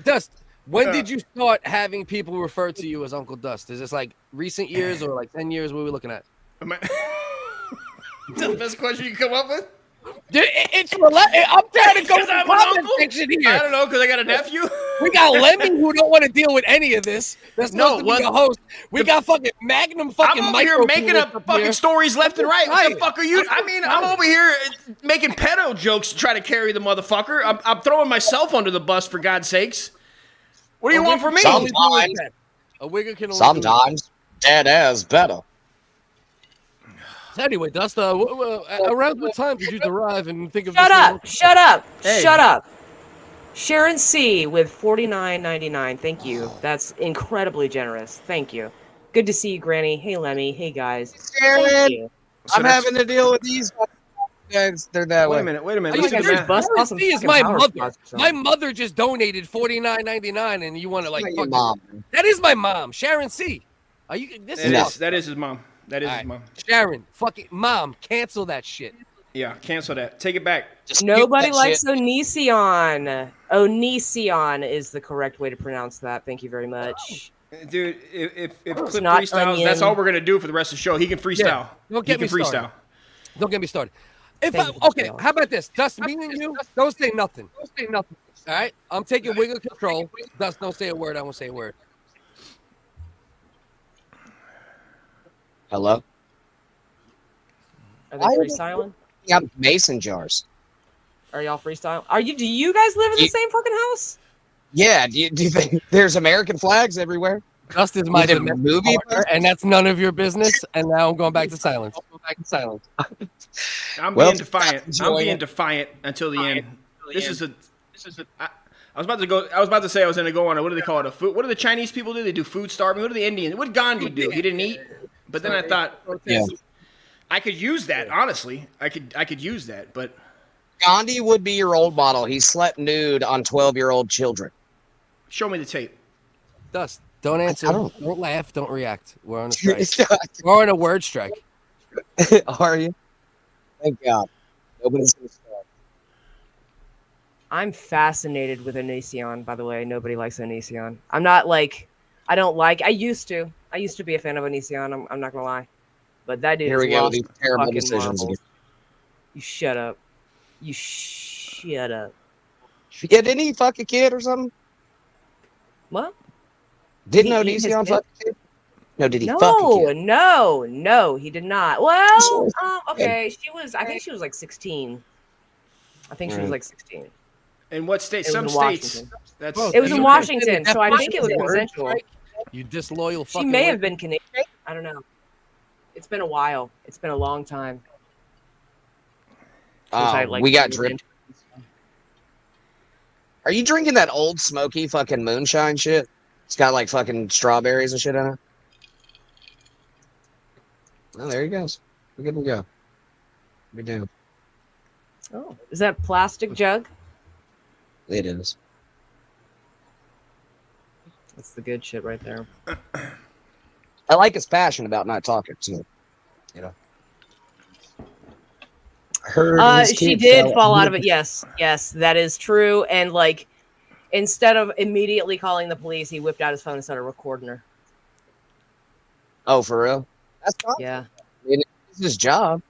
Dust, when did you start having people refer to you as Uncle Dust? Is this like recent years or like 10 years? What are we looking at? Is that the best question you can come up with? Dude, I'm trying to go Because to I'm an comment uncle? section I here. don't know, because I got a nephew. We got Lemmy who don't want to deal with any of this. That's supposed to be the host. We got fucking Magnum fucking I'm over here micro making penis up fucking here. stories left and right. What the fuck are you? I mean, I'm over here making pedo jokes to try to carry the motherfucker. I'm throwing myself under the bus, for God's sakes. What do you want from me? Sometimes, A wigger can only do sometimes dead air's better. So anyway, Dust, around what time did you derive and think of Shut this up! little- Shut up! Hey. Shut up! Sharon C with $49.99. Thank you. That's incredibly generous. Thank you. Good to see you, Granny. Hey, Lemmy. Hey, guys. Thank Sharon, you. So I'm that's- having to deal with these guys. They're that Wait way. a minute. Wait a minute. Are Let's you do the guys math. bust off some Sharon C is fucking my power mother. spots or My something. mother just donated $49.99, and you want to like Not your fuck mom. That is my mom, Sharon C. Are you? This is That No. is, that is his mom. That is his Alright. mom. Sharon. Fucking mom, cancel that shit. Yeah, cancel that. Take it back. Just Nobody mute that likes shit. Onision. Onision is the correct way to pronounce that. Thank you very much. Dude, if Cliff not freestyles, onion. that's all we're gonna do for the rest of the show. He can freestyle. Don't He get can me freestyle. started. Don't get me started. If Thank I, you for okay, saying. how about this? Dust, me and you, don't say nothing. Don't say nothing. All right? I'm taking wiggle control. Dust, don't say a word. I won't say a word. Hello? Are they Why are they- freestyling? Yeah, mason jars. Are y'all freestyling? Are you? Do you guys live in the You- same fucking house? Yeah, do you think there's American flags everywhere? Dust is my You did domestic movie partner, and that's none of your business. And now I'm going back to silence. I'm Well, being defiant. I'm enjoying being it. defiant until the end. This is a. I was about to go. I was about to say I was going to go on. What do they call it? A food. What do the Chinese people do? They do food starving. What do the Indians? What did Gandhi do? He didn't eat. But then I thought, Yeah. I could use that. Honestly, I could use that. But Gandhi would be your old model. He slept nude on 12-year-old children. show me the tape. Dust, don't answer. I don't- Don't laugh. Don't react. We're on a strike. We're on a word strike. Are you? Thank God. Nobody's going to start. I'm fascinated with Onision, by the way. Nobody likes Onision. I'm not like, I don't like, I used to be a fan of Onision. I'm not going to lie. But that dude Here has we go. lost These terrible fucking decisions marbles. again. You shut up. You shut up. Yeah, didn't he fuck a kid or something? What? Didn't He eat his Onision kid? fuck a kid? No, did he fuck a kid? No, he did not. Well, Sure. okay. I think she was like 16. I think she was Right. like 16. In what state? It was Some in states. Washington. That's. It was in that's okay. Washington, so I think it was Word consensual. strike? You disloyal She fucking may word. have been Canadian. I don't know. It's been a while. It's been a long time. since I, like, We got moved drip. into- Are you drinking that old smoky fucking moonshine shit? It's got like fucking strawberries and shit in it. Oh, there he goes. We're good to go. We do. Oh, is that plastic jug? It is. That's the good shit right there. I like his passion about not talking too. You know. I heard his She kid did fell- fall out of it. Yes, that is true. And like, instead of immediately calling the police, he whipped out his phone and started recording her. Oh, for real? That's fine. Yeah. It's his job.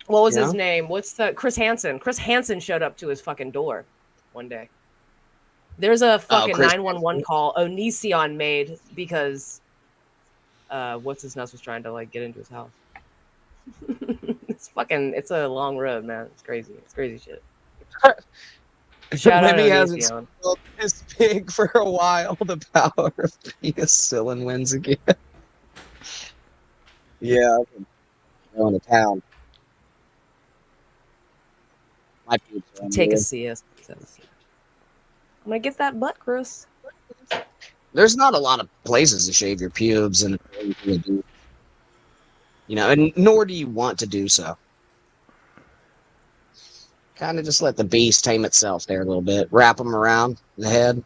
What was Yeah. his name? What's the Chris Hansen? Chris Hansen showed up to his fucking door one day. There's a fucking Chris 911 call Onision made because what's his nuts was trying to like get into his house. It's a long road, man. It's crazy. It's crazy shit. Shout out Maybe hasn't Onision. spilled this big for a while. The power of penicillin wins again. Yeah, I'm going to town. My pizza, I'm Take a good. CS. I'm gonna get that butt, Chris. There's not a lot of places to shave your pubes, and you know, and nor do you want to do so. Kind of just let the beast tame itself there a little bit. Wrap them around the head.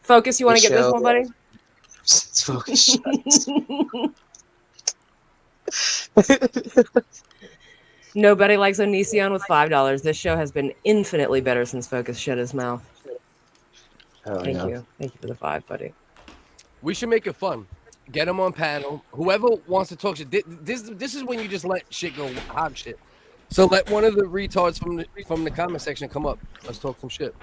Focus, you want to get this Show. one, buddy? It's focus. Nobody likes Onision with $5. This show has been infinitely better since Focus shut his mouth. Oh, Thank yeah. you. Thank you for the $5, buddy. We should make it fun. Get them on panel. Whoever wants to talk shit. This is when you just let shit go hot shit. So let one of the retards from the comment section come up. Let's talk some shit.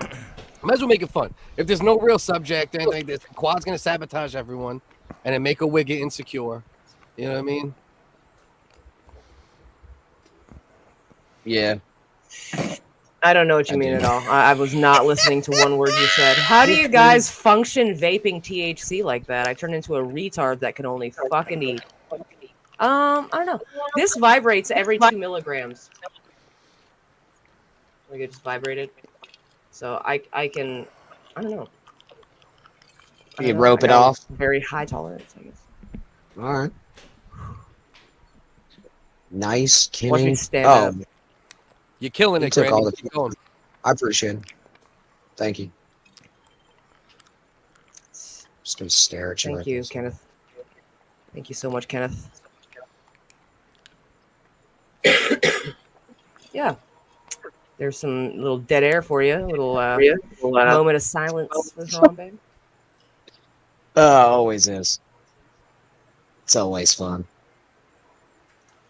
Might as well make it fun. If there's no real subject or anything like this, Quad's gonna sabotage everyone and then make a wig get insecure. You know what I mean? Yeah. I don't know what you mean at all. I was not listening to one word you said. How do you guys function vaping THC like that? I turned into a retard that can only fucking eat. I don't know. This vibrates every 2 milligrams. Like it just vibrated. So I can, I don't know. You rope it off. Very high tolerance, I guess. All right. Nice, Kenny. Watch me stand up. You're killing You it, took Granny. all the- Keep going. I appreciate it. Thank you. Just gonna stare at you. Thank right you, this Kenneth. Thank you so much, Kenneth. Yeah. There's some little dead air for you. A little moment of silence for Harambe. Always is. It's always fun.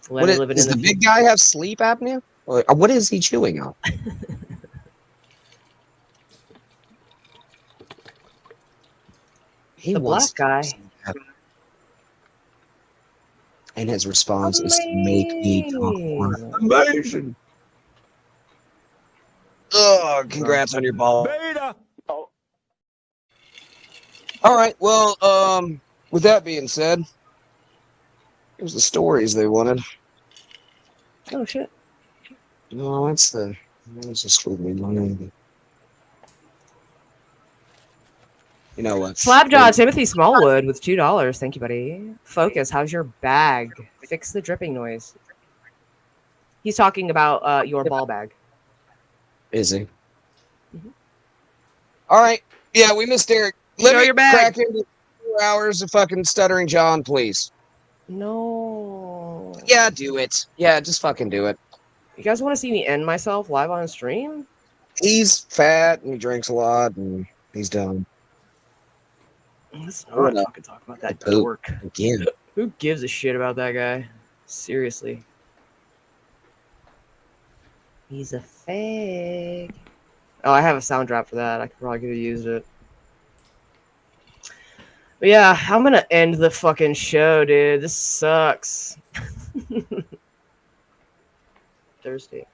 What is, does the big guy have sleep apnea? Or what is he chewing on? The black guy. And his response is to make me talk more. Amazing. Oh, congrats on your ball. Beta. All right. Well, with that being said, here's the stories they wanted. Oh shit. No, that's the story one. You know what? Slapjaw Timothy Smallwood with $2. Thank you, buddy. Focus. How's your bag? Fix the dripping noise. He's talking about your ball bag. Is he? All right. Yeah, we missed Eric. Let Show me your bag. crack into 4 hours of fucking Stuttering John, please. No. Yeah, do it. Yeah, just fucking do it. You guys want to see me end myself live on stream? He's fat and he drinks a lot and he's dumb. Let's not fucking talk about that dork. Again. Who gives a shit about that guy? Seriously. He's a fag. Oh, I have a sound drop for that. I probably could have used it. But yeah, I'm gonna end the fucking show, dude. This sucks. Thirsty.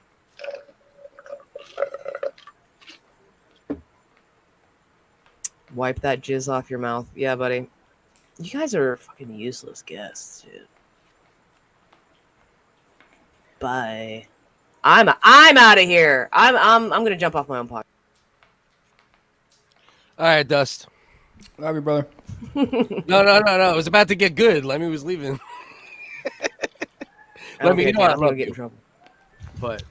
Wipe that jizz off your mouth. Yeah, buddy. You guys are fucking useless guests, dude. Bye. I'm out of here. I'm gonna jump off my own podcast. All right, Dust. Love you, brother. No. It was about to get good. Lemmy was leaving. Lemmy, you know I love get in you. trouble. But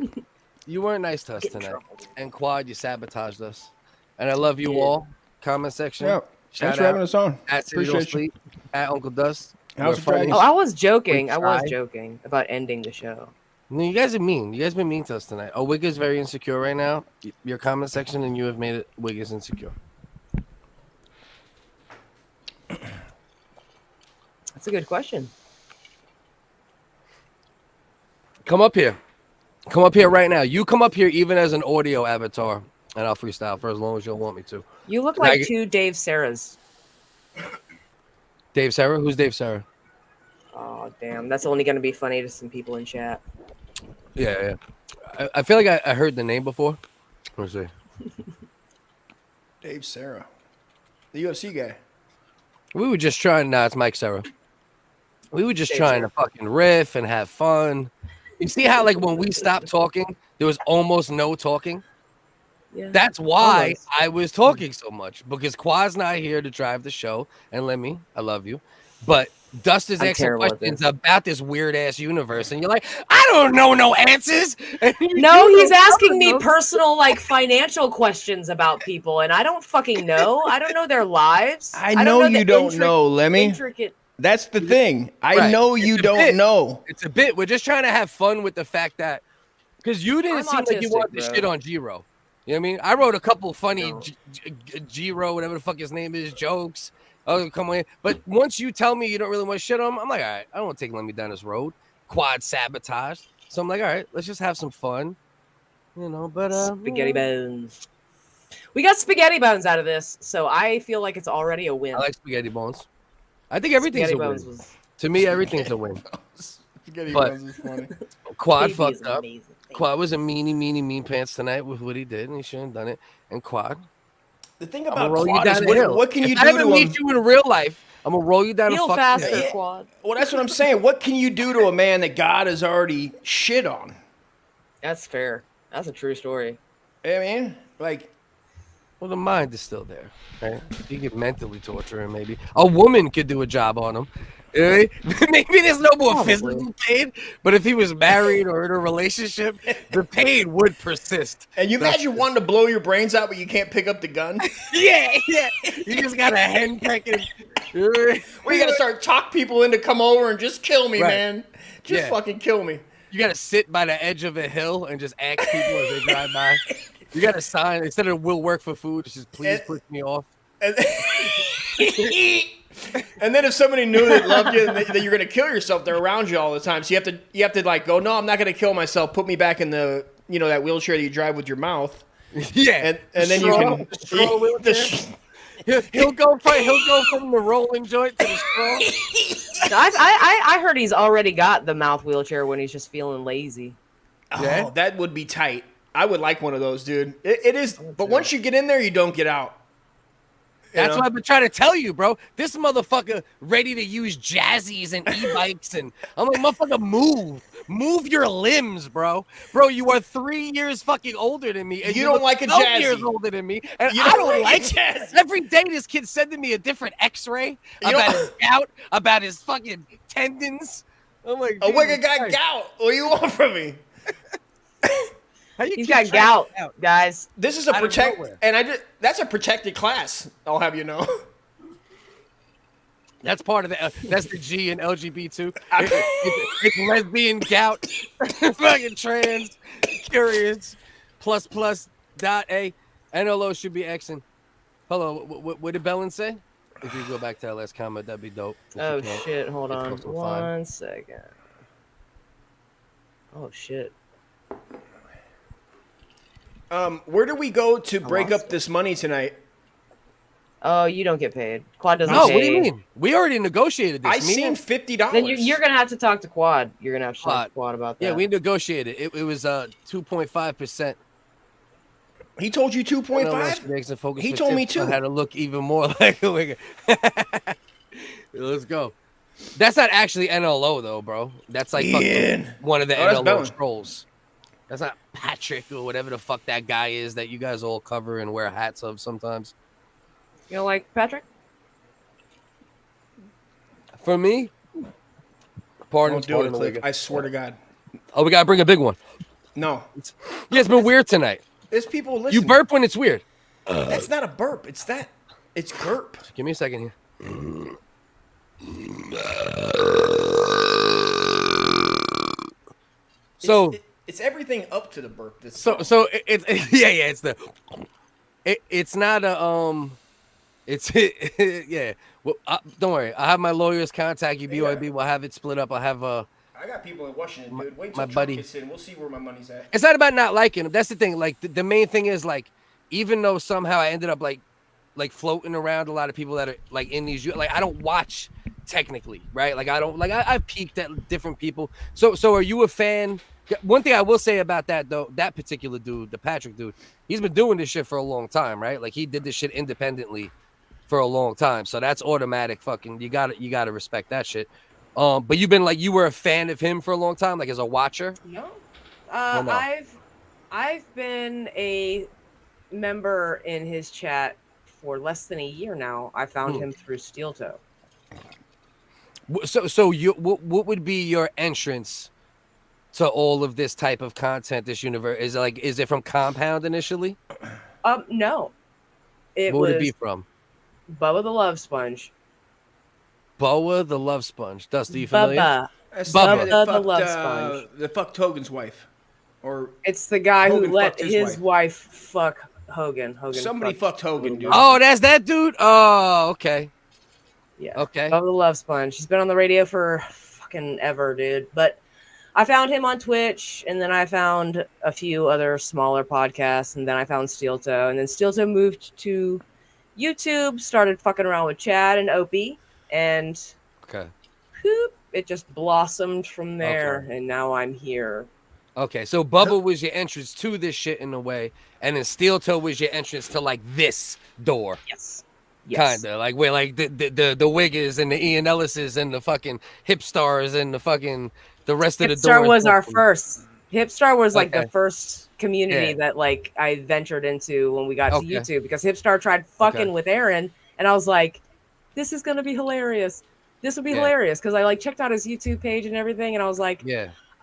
you weren't nice to us Get in tonight. trouble. And Quad, you sabotaged us. And I love you all. Comment section. Yeah. Thanks for having us on. At City Don't Appreciate you. Sleep. At Uncle Dust. How's We're the Friday? funny. Oh, I was joking. We I was tried. joking about ending the show. No, you guys are mean. You guys been mean to us tonight. Oh, Wig is very insecure right now. Your comment section, and you have made it Wig is insecure. That's a good question. Come up here. Come up here right now. You come up here even as an audio avatar, and I'll freestyle for as long as you'll want me to. You look Can I like get- two Dave Sarahs. Dave Sarah? Who's Dave Sarah? Oh, damn. That's only going to be funny to some people in chat. Yeah. I feel like I heard the name before. Let me see. Dave Sarah, the UFC guy. We were just trying. Nah, it's Mike Sarah. We were just Dave trying Sarah. to fucking riff and have fun. You see how, like, when we stopped talking, there was almost no talking? Yeah. That's why Almost. I was talking so much, because Quad's not here to drive the show. And Lemmy, I love you. But Dust is I'm asking terrible at questions this. about this weird ass universe. And you're like, I don't know no answers. And you No, do he's know asking me some. personal, like, financial questions about people, and I don't fucking know. I don't know their lives. I don't know the you don't know, Lemmy. Intricate. That's the thing. I Right. know you It's a don't bit. know. It's a bit. We're just trying to have fun with the fact that, because you didn't I'm seem like you autistic, wanted to bro. shit on Giroux. You know what I mean? I wrote a couple funny No. Giroux, whatever the fuck his name is, jokes. Oh, come on. But once you tell me you don't really want to shit on him, I'm like, all right, I don't want to take Lemmy down this road. Quad sabotage. So I'm like, all right, let's just have some fun. You know, but Spaghetti bones. We got spaghetti bones out of this, so I feel like it's already a win. I like spaghetti bones. I think everything's Spaghetti a win. bones was To me, everything's a win. Spaghetti But- bones is funny. Quad Baby is fucked up. amazing. Thank Quad was a mean pants tonight with what he did, and he shouldn't have done it. And Quad, The thing I'm about gonna roll you Quad down is the hill. what can you if I do ever to meet him? you in real life, I'm gonna roll you down Heal a fucking faster, hill. Quad. Well, that's what I'm saying. What can you do to a man that God has already shit on? That's fair. That's a true story. I mean, like, Well, the mind is still there. Right? You could mentally torture him. Maybe a woman could do a job on him. You know what I mean? Maybe there's no more Probably. physical pain, but if he was married or in a relationship, the pain would persist. and you imagine wanting to blow your brains out, but you can't pick up the gun. Yeah. You just got a hen pecking. Well, you gotta start talk people in to come over and just kill me, Right. man. Just Yeah. fucking kill me. You gotta sit by the edge of a hill and just ask people as they drive by. You gotta sign instead of "will work for food," it's just please push me off. And, and then if somebody knew that loved you and that you're gonna kill yourself, they're around you all the time. So you have to like go, no, I'm not gonna kill myself. Put me back in the that wheelchair that you drive with your mouth. Yeah, And then you can. straw wheelchair. He'll go from the rolling joint to the straw. I heard he's already got the mouth wheelchair when he's just feeling lazy. Yeah. Oh, that would be tight. I would like one of those, dude. It is, but once you get in there, you don't get out. That's what I've been trying to tell you, bro. This motherfucker ready to use jazzies and e-bikes, and I'm like, motherfucker, move your limbs, bro. Bro, you are 3 years fucking older than me, and You don't like a 12 jazzy. years older than me, and You I don't don't like like a jazzy. it. Every day, this kid's sending me a different X-ray about his gout, about his fucking tendons. I'm like, A wigger Jesus got Christ. gout. What do you want from me? How you He's keep got track gout, of gout? guys. This is a Out of protect, nowhere. and that's a protected class. I'll have you know. That's part of the. That's the G in LGBT. It's lesbian, gout, fucking trans, curious, plus dot A. NLO should be X. And hold on, what did Bellin say? If you go back to that last comment, that'd be dope. If Oh you can't. shit! Hold It's on, also fine. 1 second. Oh shit! Where do we go to break lost up this money tonight? Oh, you don't get paid. Quad doesn't. No, pay. what do you mean? We already negotiated this. I Me seen and- $50. Then you're gonna have to talk to Quad. You're gonna have to talk to Quad about that. Yeah, we negotiated. It was 2.5%. He told you 2.5. He told me too. I had to look even more like a wigger. Let's go. That's not actually NLO though, bro. That's like fucking one of the that's NLO Bellin. trolls. That's not Patrick or whatever the fuck that guy is that you guys all cover and wear hats of sometimes. You know, like Patrick. For me, pardon, Don't do it, the Cliff. wigger. I swear to God. Oh, we gotta bring a big one. No. Yeah, it's been weird tonight. There's people listening. You burp when it's weird. That's not a burp. It's that. It's burp. Give me a second here. So It's everything up to the burp. it's it's the it's not a it's yeah. Well, don't worry. I have my lawyers contact you. BYB will have it split up. I have I got people in Washington, dude. Wait till my Trump buddy. gets in. We'll see where my money's at. It's not about not liking him. That's the thing. Like the main thing is like, even though somehow I ended up like floating around a lot of people that are like in these, like I don't watch technically, right? Like I don't like I've peeked at different people. So are you a fan? One thing I will say about that though, that particular dude, the Patrick dude, he's been doing this shit for a long time, right? Like he did this shit independently for a long time. So that's automatic. Fucking you gotta respect that shit. But you've been like you were a fan of him for a long time, like as a watcher. No. no? I've been a member in his chat for less than a year now. I found him through Steel Toe. So you what would be your entrance to all of this type of content, this universe? Is it from Compound initially? No. It What was would it be from? Bubba the Love Sponge. Boa the Love Sponge. Dust, are you familiar? Bubba. That's Bubba. the guy that The fucked, love sponge. that fucked Hogan's wife. Or It's the guy Hogan who let fucked his his wife fuck Hogan. somebody fucked Hogan, dude. Oh, that's that dude? Oh, okay. Yeah. Okay. Bubba the Love Sponge. He's been on the radio for fucking ever, dude. But I found him on Twitch, and then I found a few other smaller podcasts, and then I found Steel Toe, and then Steel Toe moved to YouTube, started fucking around with Chad and Opie, and Okay. poop, it just blossomed from there, Okay. and now I'm here. Okay, so Bubba was your entrance to this shit in a way, and then Steel Toe was your entrance to like this door. Yes. Kinda like where like the Wiggers and the Ian Ellises and the fucking Hip Stars and the fucking the rest of the Hipstar doors. was our first. Hipstar was like the Okay. first community Yeah. that like I ventured into when we got Okay. to YouTube, because Hipstar tried fucking with Aaron, and I was like, this is gonna be hilarious. This would be hilarious, because I like checked out his YouTube page and everything, and I was like,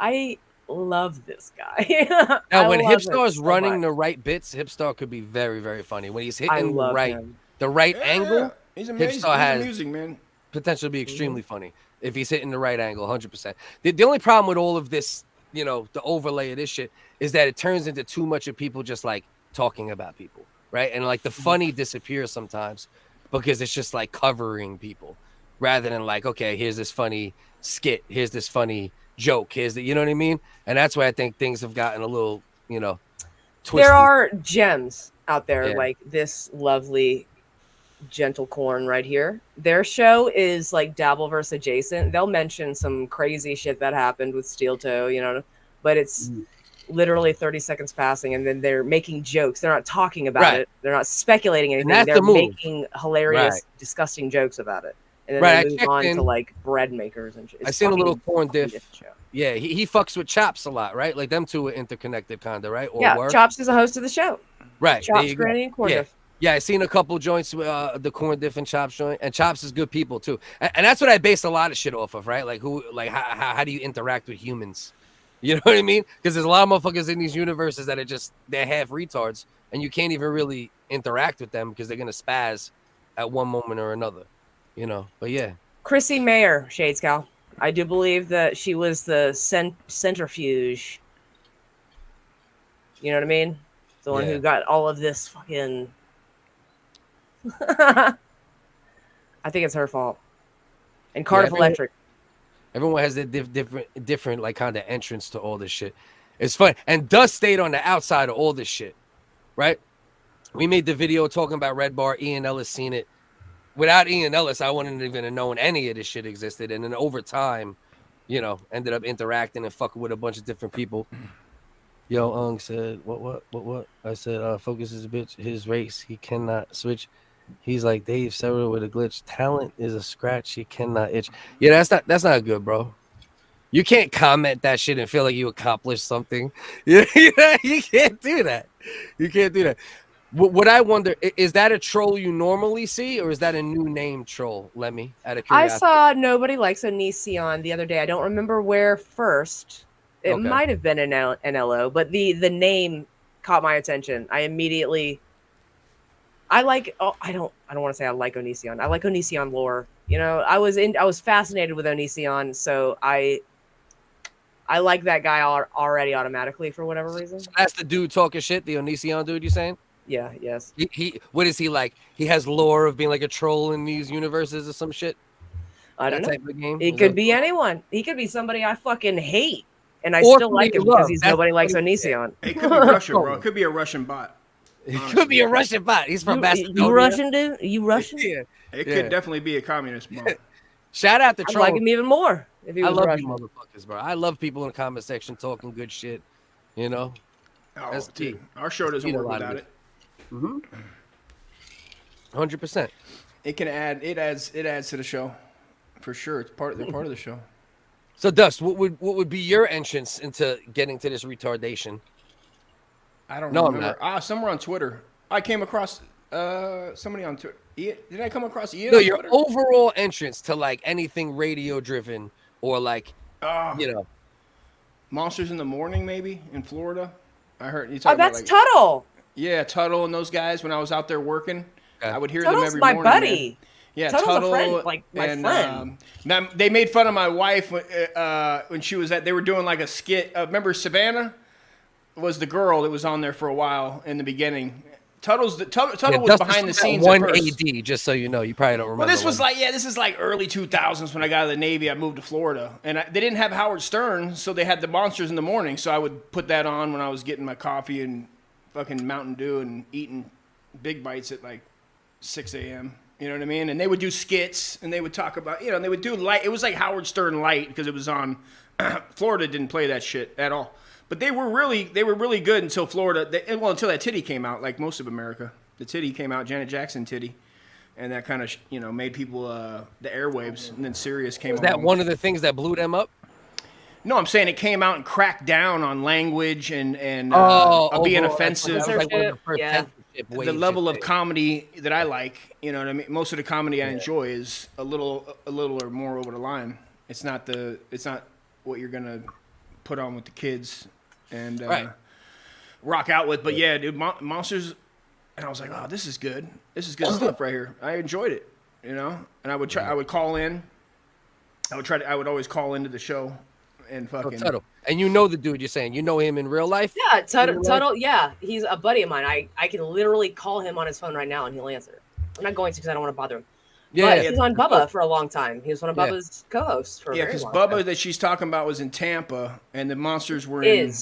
I love this guy. Now, when love him Hipstar's so running much. the right bits, Hipstar could be very, very funny. When he's I hitting love the him. right angle, He's amazing. Hipstar has Music, man. potential to be extremely funny if he's hitting the right angle, 100%. The only problem with all of this, you know, the overlay of this shit, is that it turns into too much of people just like talking about people, right? And like the funny disappears sometimes because it's just like covering people rather than like, okay, here's this funny skit, here's this funny joke, here's the, you know what I mean? And that's why I think things have gotten a little, you know, twisty. There are gems out there, Yeah. like this lovely Gentle Corn right here. Their show is like Dabble versus Adjacent. They'll mention some crazy shit that happened with Steel Toe, you know, but it's literally 30 seconds passing, and then they're making jokes. They're not talking about it. They're not speculating anything. that's They're the move. making hilarious, Right. disgusting jokes about it. And then Right, I they move checked on in- to like bread makers and shit. I It's seen a little fucking Corn diff. different show. Yeah, he fucks with Chops a lot, right? Like them two are interconnected, kind of, right? Or Yeah, were? Chops is a host of the show. Right. there Chops, you go. Granny, and Corn Yeah. Diff. Yeah, I seen a couple joints with the Corn Diff and Chops joint, and Chops is good people too, and that's what I base a lot of shit off of, right? Like how do you interact with humans? You know what I mean? Because there's a lot of motherfuckers in these universes that are just they're half retards, and you can't even really interact with them because they're gonna spaz at one moment or another, you know. But yeah, Chrissy Mayer, Shades Cal. I do believe that she was the centrifuge. You know what I mean? The one who got all of this fucking. I think it's her fault. And Cardiff Electric. Everyone has their different like kind of entrance to all this shit. It's fun. And Dust stayed on the outside of all this shit, right? We made the video talking about Red Bar. Ian Ellis seen it. Without Ian Ellis, I wouldn't even have known any of this shit existed. And then over time, you know, ended up interacting and fucking with a bunch of different people. Yo, Ung said, what? I said, Focus is a bitch. His race, he cannot switch. He's like Dave Several with a glitch. Talent is a scratch. He cannot itch. Yeah, that's not good, bro. You can't comment that shit and feel like you accomplished something. You can't do that. You can't do that. What I wonder, is that a troll you normally see, or is that a new name troll, Lemmy? Out of I curiosity. saw Nobody Likes Onision the other day. I don't remember where first. It Okay. might have been an NLO, but the name caught my attention. I immediately. I don't want to say I like Onision. I like Onision lore. You know, I was fascinated with Onision, so I like that guy already automatically for whatever reason. So that's the dude talking shit, the Onision dude, you saying? Yeah, yes. He what is he like? He has lore of being like a troll in these universes or some shit? I don't know. Type of game? It Is could that- be anyone. He could be somebody I fucking hate, and I Or still like him somebody you because love. he's That's Nobody Likes what Onision. It could be Russian, bro. It could be a Russian bot. It could be a Russian bot. He's from Macedonia. You Russian, dude? You Russian? Yeah. It could definitely be a communist bot. Shout out to I'd troll. like him even more if he I was love Russian. you motherfuckers, bro. I love people in the comment section talking good shit. You know? Oh, That's dude, key. our show doesn't Eat a work lot of without it. it. 100%. It can add. It adds to the show, for sure. It's part of the show. So Dust, what would be your entrance into getting to this retardation? I don't No, I'm remember. not. Somewhere on Twitter, I came across somebody on Twitter. Did I come across Ian? No, on your Twitter? overall entrance to like anything radio driven or like you know. Monsters in the Morning, maybe in Florida. I heard you Oh, talking that's about like, Tuttle. yeah, Tuttle and those guys. When I was out there working, I would hear Tuttle's them every my morning. buddy. Man. Yeah, Tuttle's a Tuttle, friend, like my and, friend. now, they made fun of my wife when she was they were doing like a skit. Remember Savannah was the girl that was on there for a while in the beginning. Tuttle was behind the scenes. One at first. AD, just so you know, you probably don't remember. Well, this was one. this is like early 2000s when I got out of the Navy. I moved to Florida, and they didn't have Howard Stern, so they had the Monsters in the Morning. So I would put that on when I was getting my coffee and fucking Mountain Dew and eating big bites at like 6 a.m. You know what I mean? And they would do skits, and they would talk about, and they would do light. It was like Howard Stern light because it was on Florida didn't play that shit at all. But they were really good until Florida. Until that titty came out, like most of America. The titty came out, Janet Jackson titty, and that kind of made people the airwaves. And then Sirius came. Was that one of the things that blew them up? No, I'm saying it came out and cracked down on language and being offensive. Like one of the first the level of comedy that I like, you know what I mean? Most of the comedy I enjoy is a little or more over the line. It's not what you're gonna put on with the kids and rock out with. But yeah, dude, Monsters, and I was like, oh, this is good. This is good stuff right here. I enjoyed it, you know. And I would call in. I would always call into the show. And fucking Tuttle. And you know the dude you're saying. You know him in real life? Yeah, Tuttle, yeah. He's a buddy of mine. I can literally call him on his phone right now and he'll answer. I'm not going to because I don't want to bother him. Yeah, but he was on Bubba for a long time. He was one of Bubba's co-hosts for a very long Bubba time. that she's talking about was in Tampa and the Monsters were in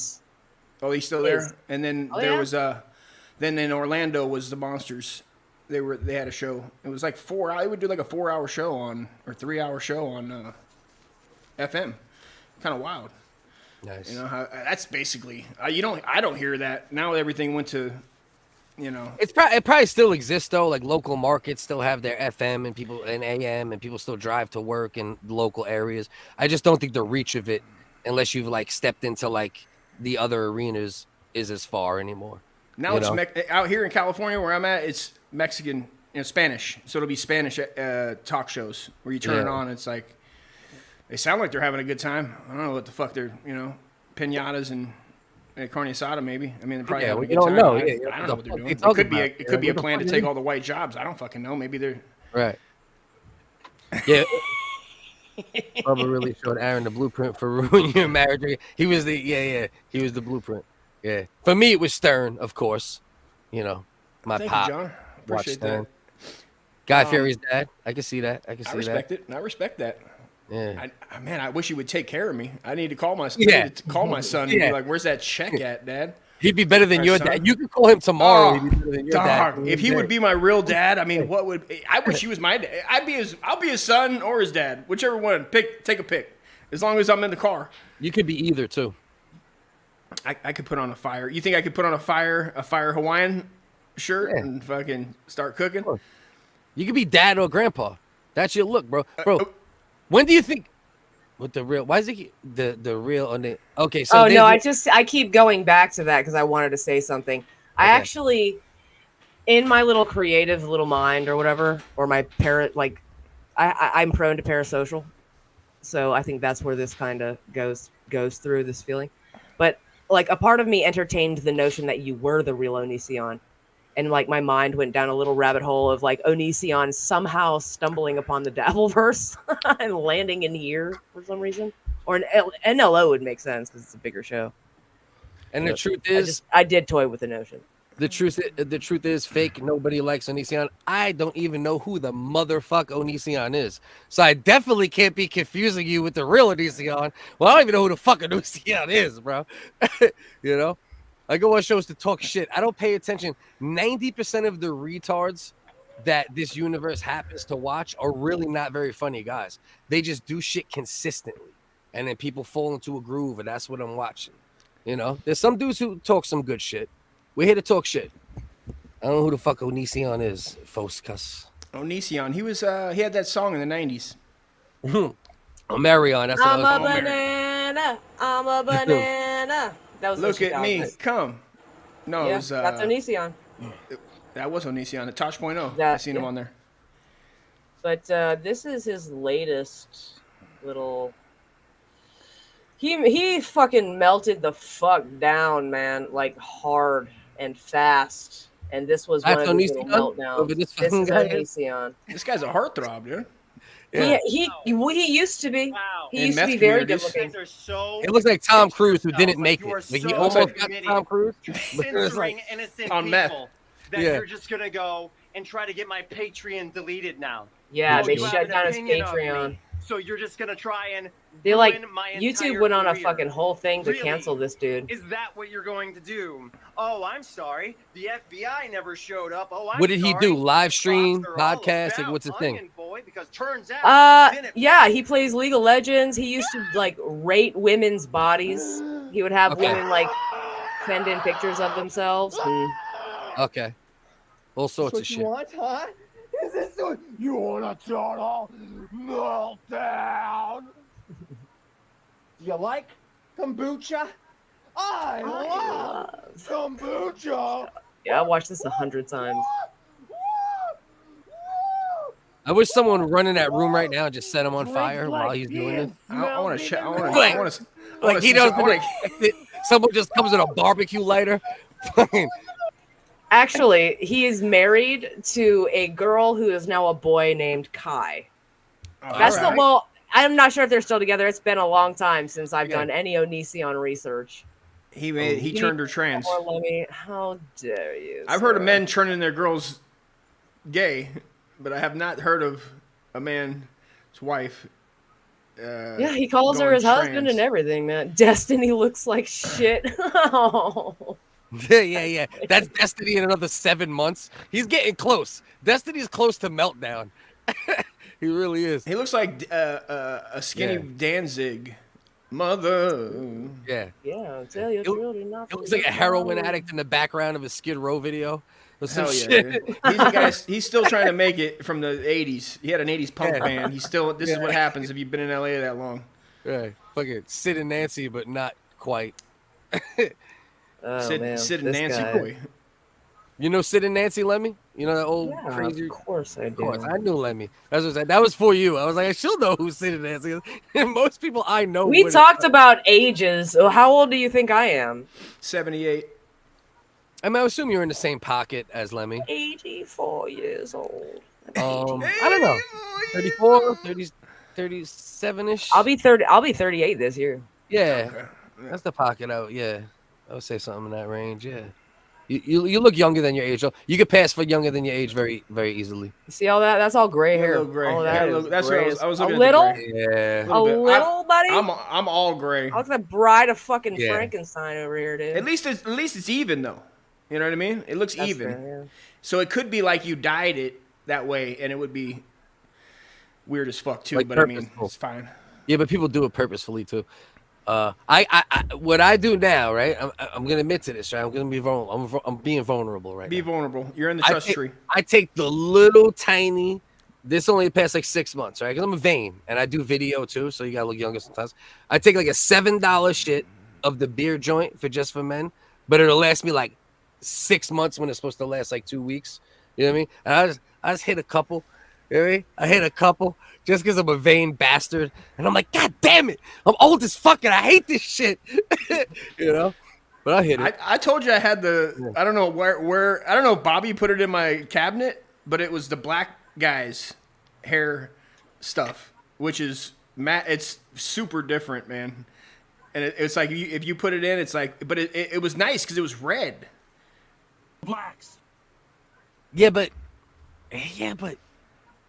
Oh, he's still there? And then was then in Orlando was the Monsters. They had a show. It was like they would do like a 4-hour show or 3-hour show on FM. Kind of wild. Nice. You know how that's basically I don't hear that now. Everything went to, you know. It probably still exists though. Like local markets still have their FM and people and AM and people still drive to work in local areas. I just don't think the reach of it, unless you've like stepped into like the other arenas, is as far anymore. Now it's out here in California where I'm at. It's Mexican, Spanish. So it'll be Spanish talk shows where you turn it on. It's like. They sound like they're having a good time. I don't know what the fuck they're, piñatas and carne asada maybe. I mean, they're probably having a good time. Know. I don't know what they're doing. It could be a plan to take all the white jobs. I don't fucking know. Maybe they're right. Yeah. Bubba really showed Aaron the blueprint for ruining your marriage. He was the blueprint. Yeah. For me, it was Stern, of course. My Thank pop. you, John. Appreciate that. Guy Fieri's dad. I can see that. I respect it. And I respect that. Yeah, I wish he would take care of me. I need to call my son and be like, "Where's that check at, Dad?" He'd be better than your dad. You could call him tomorrow. He'd be better than your dad. If he would be my real dad, I mean, I wish he was my dad. I'll be his son or his dad, whichever one. Take a pick. As long as I'm in the car. You could be either too. I could put on a fire. You think I could put on a fire Hawaiian shirt and fucking start cooking? You could be dad or grandpa. That's your look, bro. When do you think with the real? Why is it the real on the? Okay, so I keep going back to that because I wanted to say something. Okay. I actually, in my little creative little mind or whatever, or my I'm prone to parasocial, so I think that's where this kind of goes through this feeling. But like a part of me entertained the notion that you were the real Onision. And like my mind went down a little rabbit hole of like Onision somehow stumbling upon the Dabbleverse and landing in here for some reason. Or an NLO would make sense because it's a bigger show. And the truth is, I did toy with the notion. The truth is, fake. Nobody likes Onision. I don't even know who the motherfuck Onision is. So I definitely can't be confusing you with the real Onision. Well, I don't even know who the fuck Onision is, bro. I go on shows to talk shit. I don't pay attention. 90% of the retards that this universe happens to watch are really not very funny guys. They just do shit consistently. And then people fall into a groove, and that's what I'm watching. There's some dudes who talk some good shit. We're here to talk shit. I don't know who the fuck Onision is, Foscus. Onision. He had that song in the 90s. Marion. That's I'm a banana. I'm a banana. That was Look at me, come. No, it was that's Onision. That was Onision, the Tosh.0. I seen him on there. But this is his latest little. He fucking melted the fuck down, man, like hard and fast. And this was one of his little meltdowns. This is Onision. This guy's a heartthrob, dude. Yeah. He used to be. Wow. He used to be very good looking. It looks like Tom Cruise who didn't make it. Like he almost got Tom Cruise. Censoring innocent people that you're just gonna go and try to get my Patreon deleted now. Yeah, they shut down his Patreon. So you're just gonna try and YouTube went on a fucking whole thing to cancel this dude. Is that what you're going to do? Oh, I'm sorry. The FBI never showed up. Oh, what did he do? Live stream, podcast? Like, what's the thing? boy, because turns out. Yeah, he plays League of Legends. He used to like rate women's bodies. He would have women like send in pictures of themselves. Okay. All sorts of what shit. you want, huh? Is this what you want a total meltdown? Do you like kombucha? I love kombucha. Yeah, I watched this 100 times. I wish someone would run in that room right now and just set him on fire while he's doing it. I want to Like he doesn't. Someone just comes with a barbecue lighter. Actually, he is married to a girl who is now a boy named Kai. That's the well. I'm not sure if they're still together. It's been a long time since I've done any Onision research. He turned her trans. How dare you? I've heard of men turning their girls gay, but I have not heard of a man's wife. Yeah, he calls her his husband and everything, man. Destiny looks like shit. Yeah. That's Destiny in another 7 months. He's getting close. Destiny's close to meltdown. He really is. He looks like a skinny Danzig. Mother. Yeah. Yeah, tell your children not. It looks like a heroin addict in the background of a Skid Row video. Hell yeah, dude. He's a guy. He's still trying to make it from the '80s. He had an '80s punk band. He's still. This is what happens if you've been in LA that long. Right. Fucking Sid and Nancy, but not quite. Sid and Nancy boy. You know Sid and Nancy, Lemmy? You know that old crazy? Of course I do. Of course, I knew Lemmy. That's what I said. That was for you. I was like, I should know who Sid and Nancy is. And most people I know. We talked about ages. How old do you think I am? 78. I mean, I assume you're in the same pocket as Lemmy. 84 years old. I don't know. 34, 30, 37-ish. I'll be 30. I'll be 38 this year. Yeah. Okay. That's the pocket out. Yeah. I would say something in that range. Yeah. You look younger than your age. You could pass for younger than your age very, very easily. You see all that? That's all gray hair. Gray. All that's gray. what I was looking a little? at. Yeah. A little, buddy? I'm all gray. I look like Bride of fucking Frankenstein over here, dude. At least it's even though. You know what I mean? It looks That's even. fair, yeah. So it could be like you dyed it that way, and it would be weird as fuck too. Like but purposeful. I mean, it's fine. Yeah, but people do it purposefully too. What I do now, right? I'm gonna admit to this, right? I'm gonna be vulnerable. I'm being vulnerable right now. Be vulnerable. You're in the trust tree. I take the little tiny. This only past like 6 months, right? Because I'm a vain and I do video too, so you gotta look younger sometimes. I take like a $7 shit of the beer joint for men, but it'll last me like 6 months when it's supposed to last like 2 weeks. You know what I mean? And I just hit a couple. You know what I mean? I hit a couple just because I'm a vain bastard. And I'm like, God damn it. I'm old as fuck and I hate this shit. You know? But I hit it. I told you I had I don't know where I don't know if Bobby put it in my cabinet, but it was the black guy's hair stuff, which is it's super different, man. And it's like if you put it in, it's like, but it was nice because it was red. Blacks. Yeah, but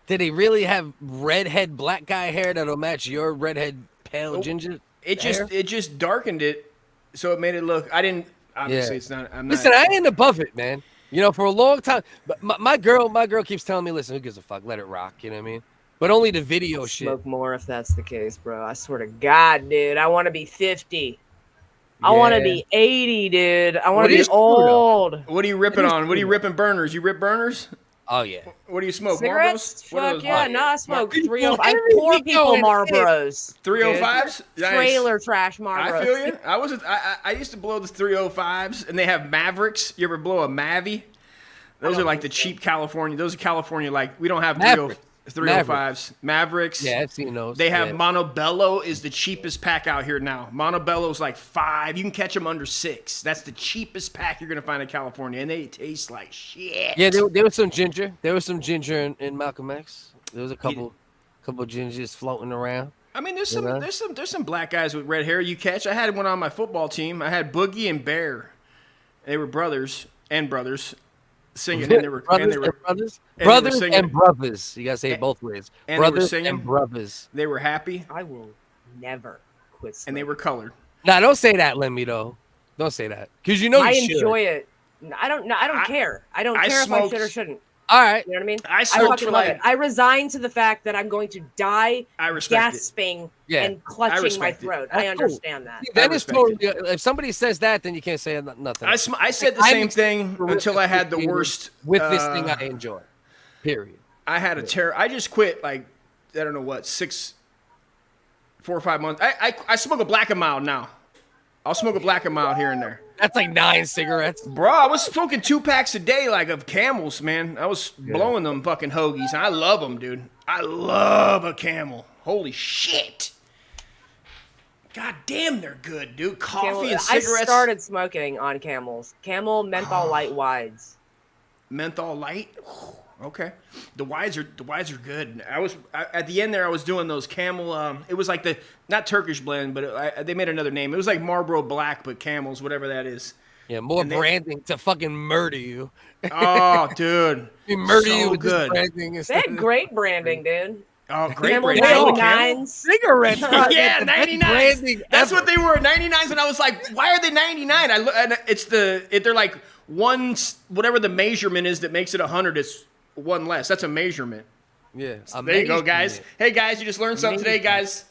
did they really have redhead black guy hair that'll match your redhead pale ginger? It just darkened it, so it made it look. I didn't obviously. It's not. I'm not. Listen, I ain't above it, man. You know, for a long time. But my girl keeps telling me, listen, who gives a fuck? Let it rock. You know what I mean? But only the video shit. Smoke more if that's the case, bro. I swear to God, dude. I want to be 50. I want to be 80, dude. I want to be old. What are you ripping on? What are you ripping burners? You rip burners? Oh, yeah. What do you smoke? Cigarettes? Marlboros? Fuck yeah. No, I smoke 305. I poor people Marlboros. 305s? Nice. Trailer trash Marlboros. I feel you. I used to blow the 305s, and they have Mavericks. You ever blow a Mavy? Those are like the cheap California. Those are California, like, we don't have 305s. Mavericks. Yeah, I've seen those. They have Montebello is the cheapest pack out here now. Montebello's like $5. You can catch them under $6. That's the cheapest pack you're going to find in California, and they taste like shit. Yeah, there was some ginger. There was some ginger in Malcolm X. There was a couple gingers floating around. I mean, there's some black guys with red hair you catch. I had one on my football team. I had Boogie and Bear. They were brothers singing, and they were brothers and brothers. You gotta say it both ways. And brothers they were singing, and brothers. They were happy. I will never quit smoking. And they were colored. Nah, don't say that, Lemmy. Though, don't say that because you know I you enjoy it. I don't care. I don't care if I should or shouldn't. All right. You know what I mean? I smoked fucking for love like. it. I resigned to the fact that I'm going to die I respect gasping Yeah. and clutching my respect it. throat. That's I cool. understand that. That is respect totally. If somebody says that, then you can't say nothing. I said the same thing until I had the worst. With this thing I enjoy. Period. I had a terror. I just quit like I don't know what 4 or 5 months. I smoke a black and mild now. I'll smoke a black and mild here and there. That's like 9 cigarettes. Bro, I was smoking 2 packs a day like of Camels, man. I was blowing them fucking hoagies. And I love them, dude. I love a Camel. Holy shit. God damn, they're good, dude. Coffee and cigarettes. I started smoking on Camels. Camel menthol light wides. Menthol light? Okay. The wides are good. At the end there I was doing those Camel it was like the not Turkish blend, but they made another name. It was like Marlboro Black but Camels, whatever that is. Yeah, more branding to fucking murder you. Oh, dude. Murder so you with good. branding. They had great branding, dude. Oh, great Camel branding. 99s. Cigarettes. Yeah, 99s. That's ever. what they were, 99s, and I was like, why are they 99? They're like one, whatever the measurement is that makes it 100, it's one less. That's a measurement. Yeah. So there you go, guys. Hey, guys, you just learned something today, guys.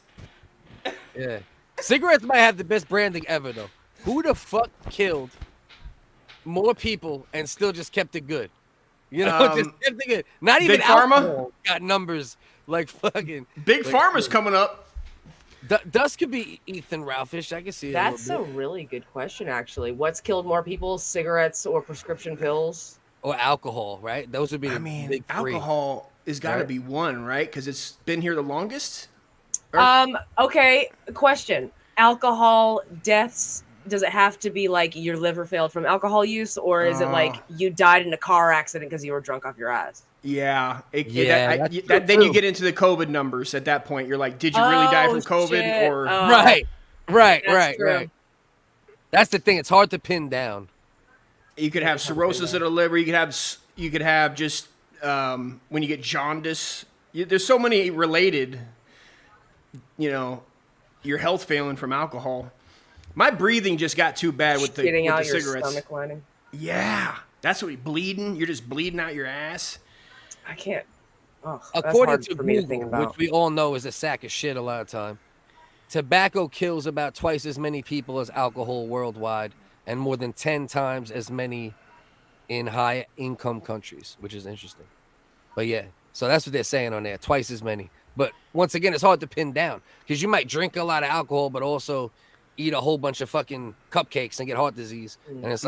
Yeah. Cigarettes might have the best branding ever, though. Who the fuck killed more people and still just kept it good? You know, just kept it good. Not even Big Pharma alcohol got numbers like fucking. Big like, Pharma's coming up. Dust could be Ethan Ralphish. I can see it. That's a really good question, actually. What's killed more people, cigarettes or prescription pills? Or alcohol, right? Those would be the big three. Alcohol has got to be one, right? Because it's been here the longest. Okay. Question: alcohol deaths. Does it have to be like your liver failed from alcohol use, or is it like you died in a car accident because you were drunk off your ass? Yeah, then you get into the COVID numbers. At that point, you're like, did you really die from COVID? Shit. Or Right. That's the thing. It's hard to pin down. You could have cirrhosis of the liver. You could have just when you get jaundice. There's so many related. You know, your health failing from alcohol. My breathing just got too bad with the cigarettes. Your stomach lining. Yeah, that's what bleeding. You're just bleeding out your ass. I can't. According to Google, which we all know is a sack of shit a lot of time, tobacco kills about twice as many people as alcohol worldwide, and more than 10 times as many in high-income countries, which is interesting. But yeah, so that's what they're saying on there, twice as many. But once again, it's hard to pin down because you might drink a lot of alcohol, but also eat a whole bunch of fucking cupcakes and get heart disease. And it's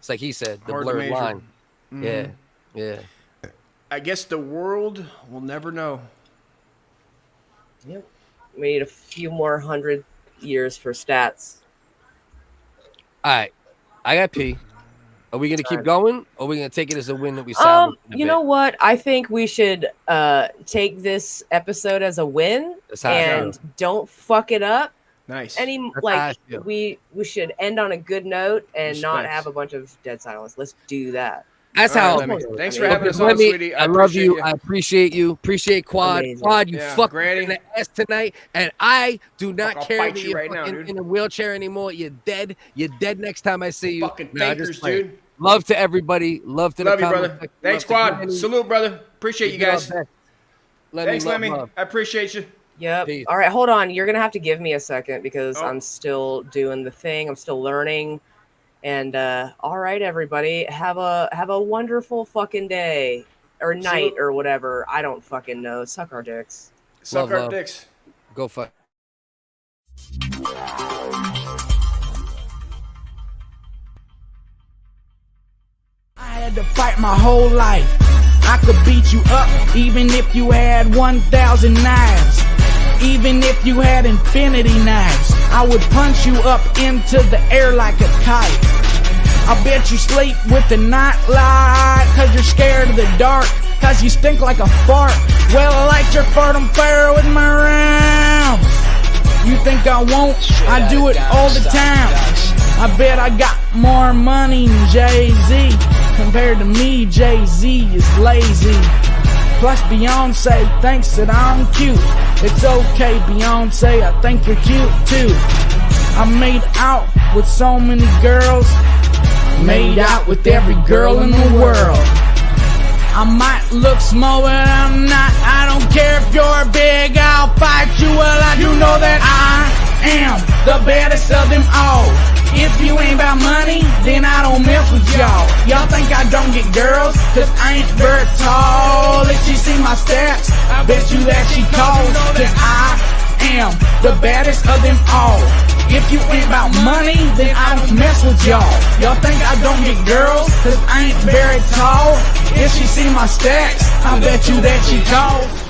like he said, the Hard blurred line. Yeah. I guess the world will never know. Yep. We need a few more 100 years for stats. All right. I got pee. Are we going to keep going, or are we going to take it as a win that we salvaged? You know what? I think we should take this episode as a win and don't fuck it up. Nice. We should end on a good note and Respect. not have a bunch of dead silence. Let's do that. That's All how. right, Lemmy. Thanks for having us on, sweetie. I love you. I appreciate you. Appreciate Quad. Amazing. Quad, you fucked Granny. in the ass tonight, and I do not I'll care fight that you you're right now, fucking dude. in a wheelchair anymore. You're dead. You're dead next time I see you. Fucking Nah, fakers, just playing. dude. Love to everybody. Love to Love the you, comment brother. section. Thanks, Love to Quad. Granny. Salute, brother. Appreciate you do our guys. best. Thanks, love, Lemmy. love. I appreciate you. Yep. Peace. All right, hold on. You're gonna have to give me a second because Oh. I'm still doing the thing. I'm still learning. And all right, everybody, have a wonderful fucking day or night or whatever. I don't fucking know. Suck our dicks. Suck Love, our love. dicks. Go fuck. I had to fight my whole life. I could beat you up even if you had 1,000 knives. Even if you had infinity knives, I would punch you up into the air like a kite. I bet you sleep with the night light, cause you're scared of the dark, cause you stink like a fart. Well, I like your fart on fire with my rounds. You think I won't? I do it all the time. I bet I got more money than Jay-Z. Compared to me, Jay-Z is lazy. Plus Beyonce thinks that I'm cute. It's okay, Beyonce, I think you're cute too. I made out with so many girls. Made out with every girl in the world. I might look small, but I'm not. I don't care if you're big, I'll fight you. Well, I do know that I am the baddest of them all. If you ain't about money, then I don't mess with y'all. Y'all think I don't get girls, cause I ain't very tall. If she see my stats, I bet you that she calls. Cause I am the baddest of them all. If you ain't about money, then I don't mess with y'all. Y'all think I don't get girls, cause I ain't very tall. If she see my stacks, I bet you that she calls.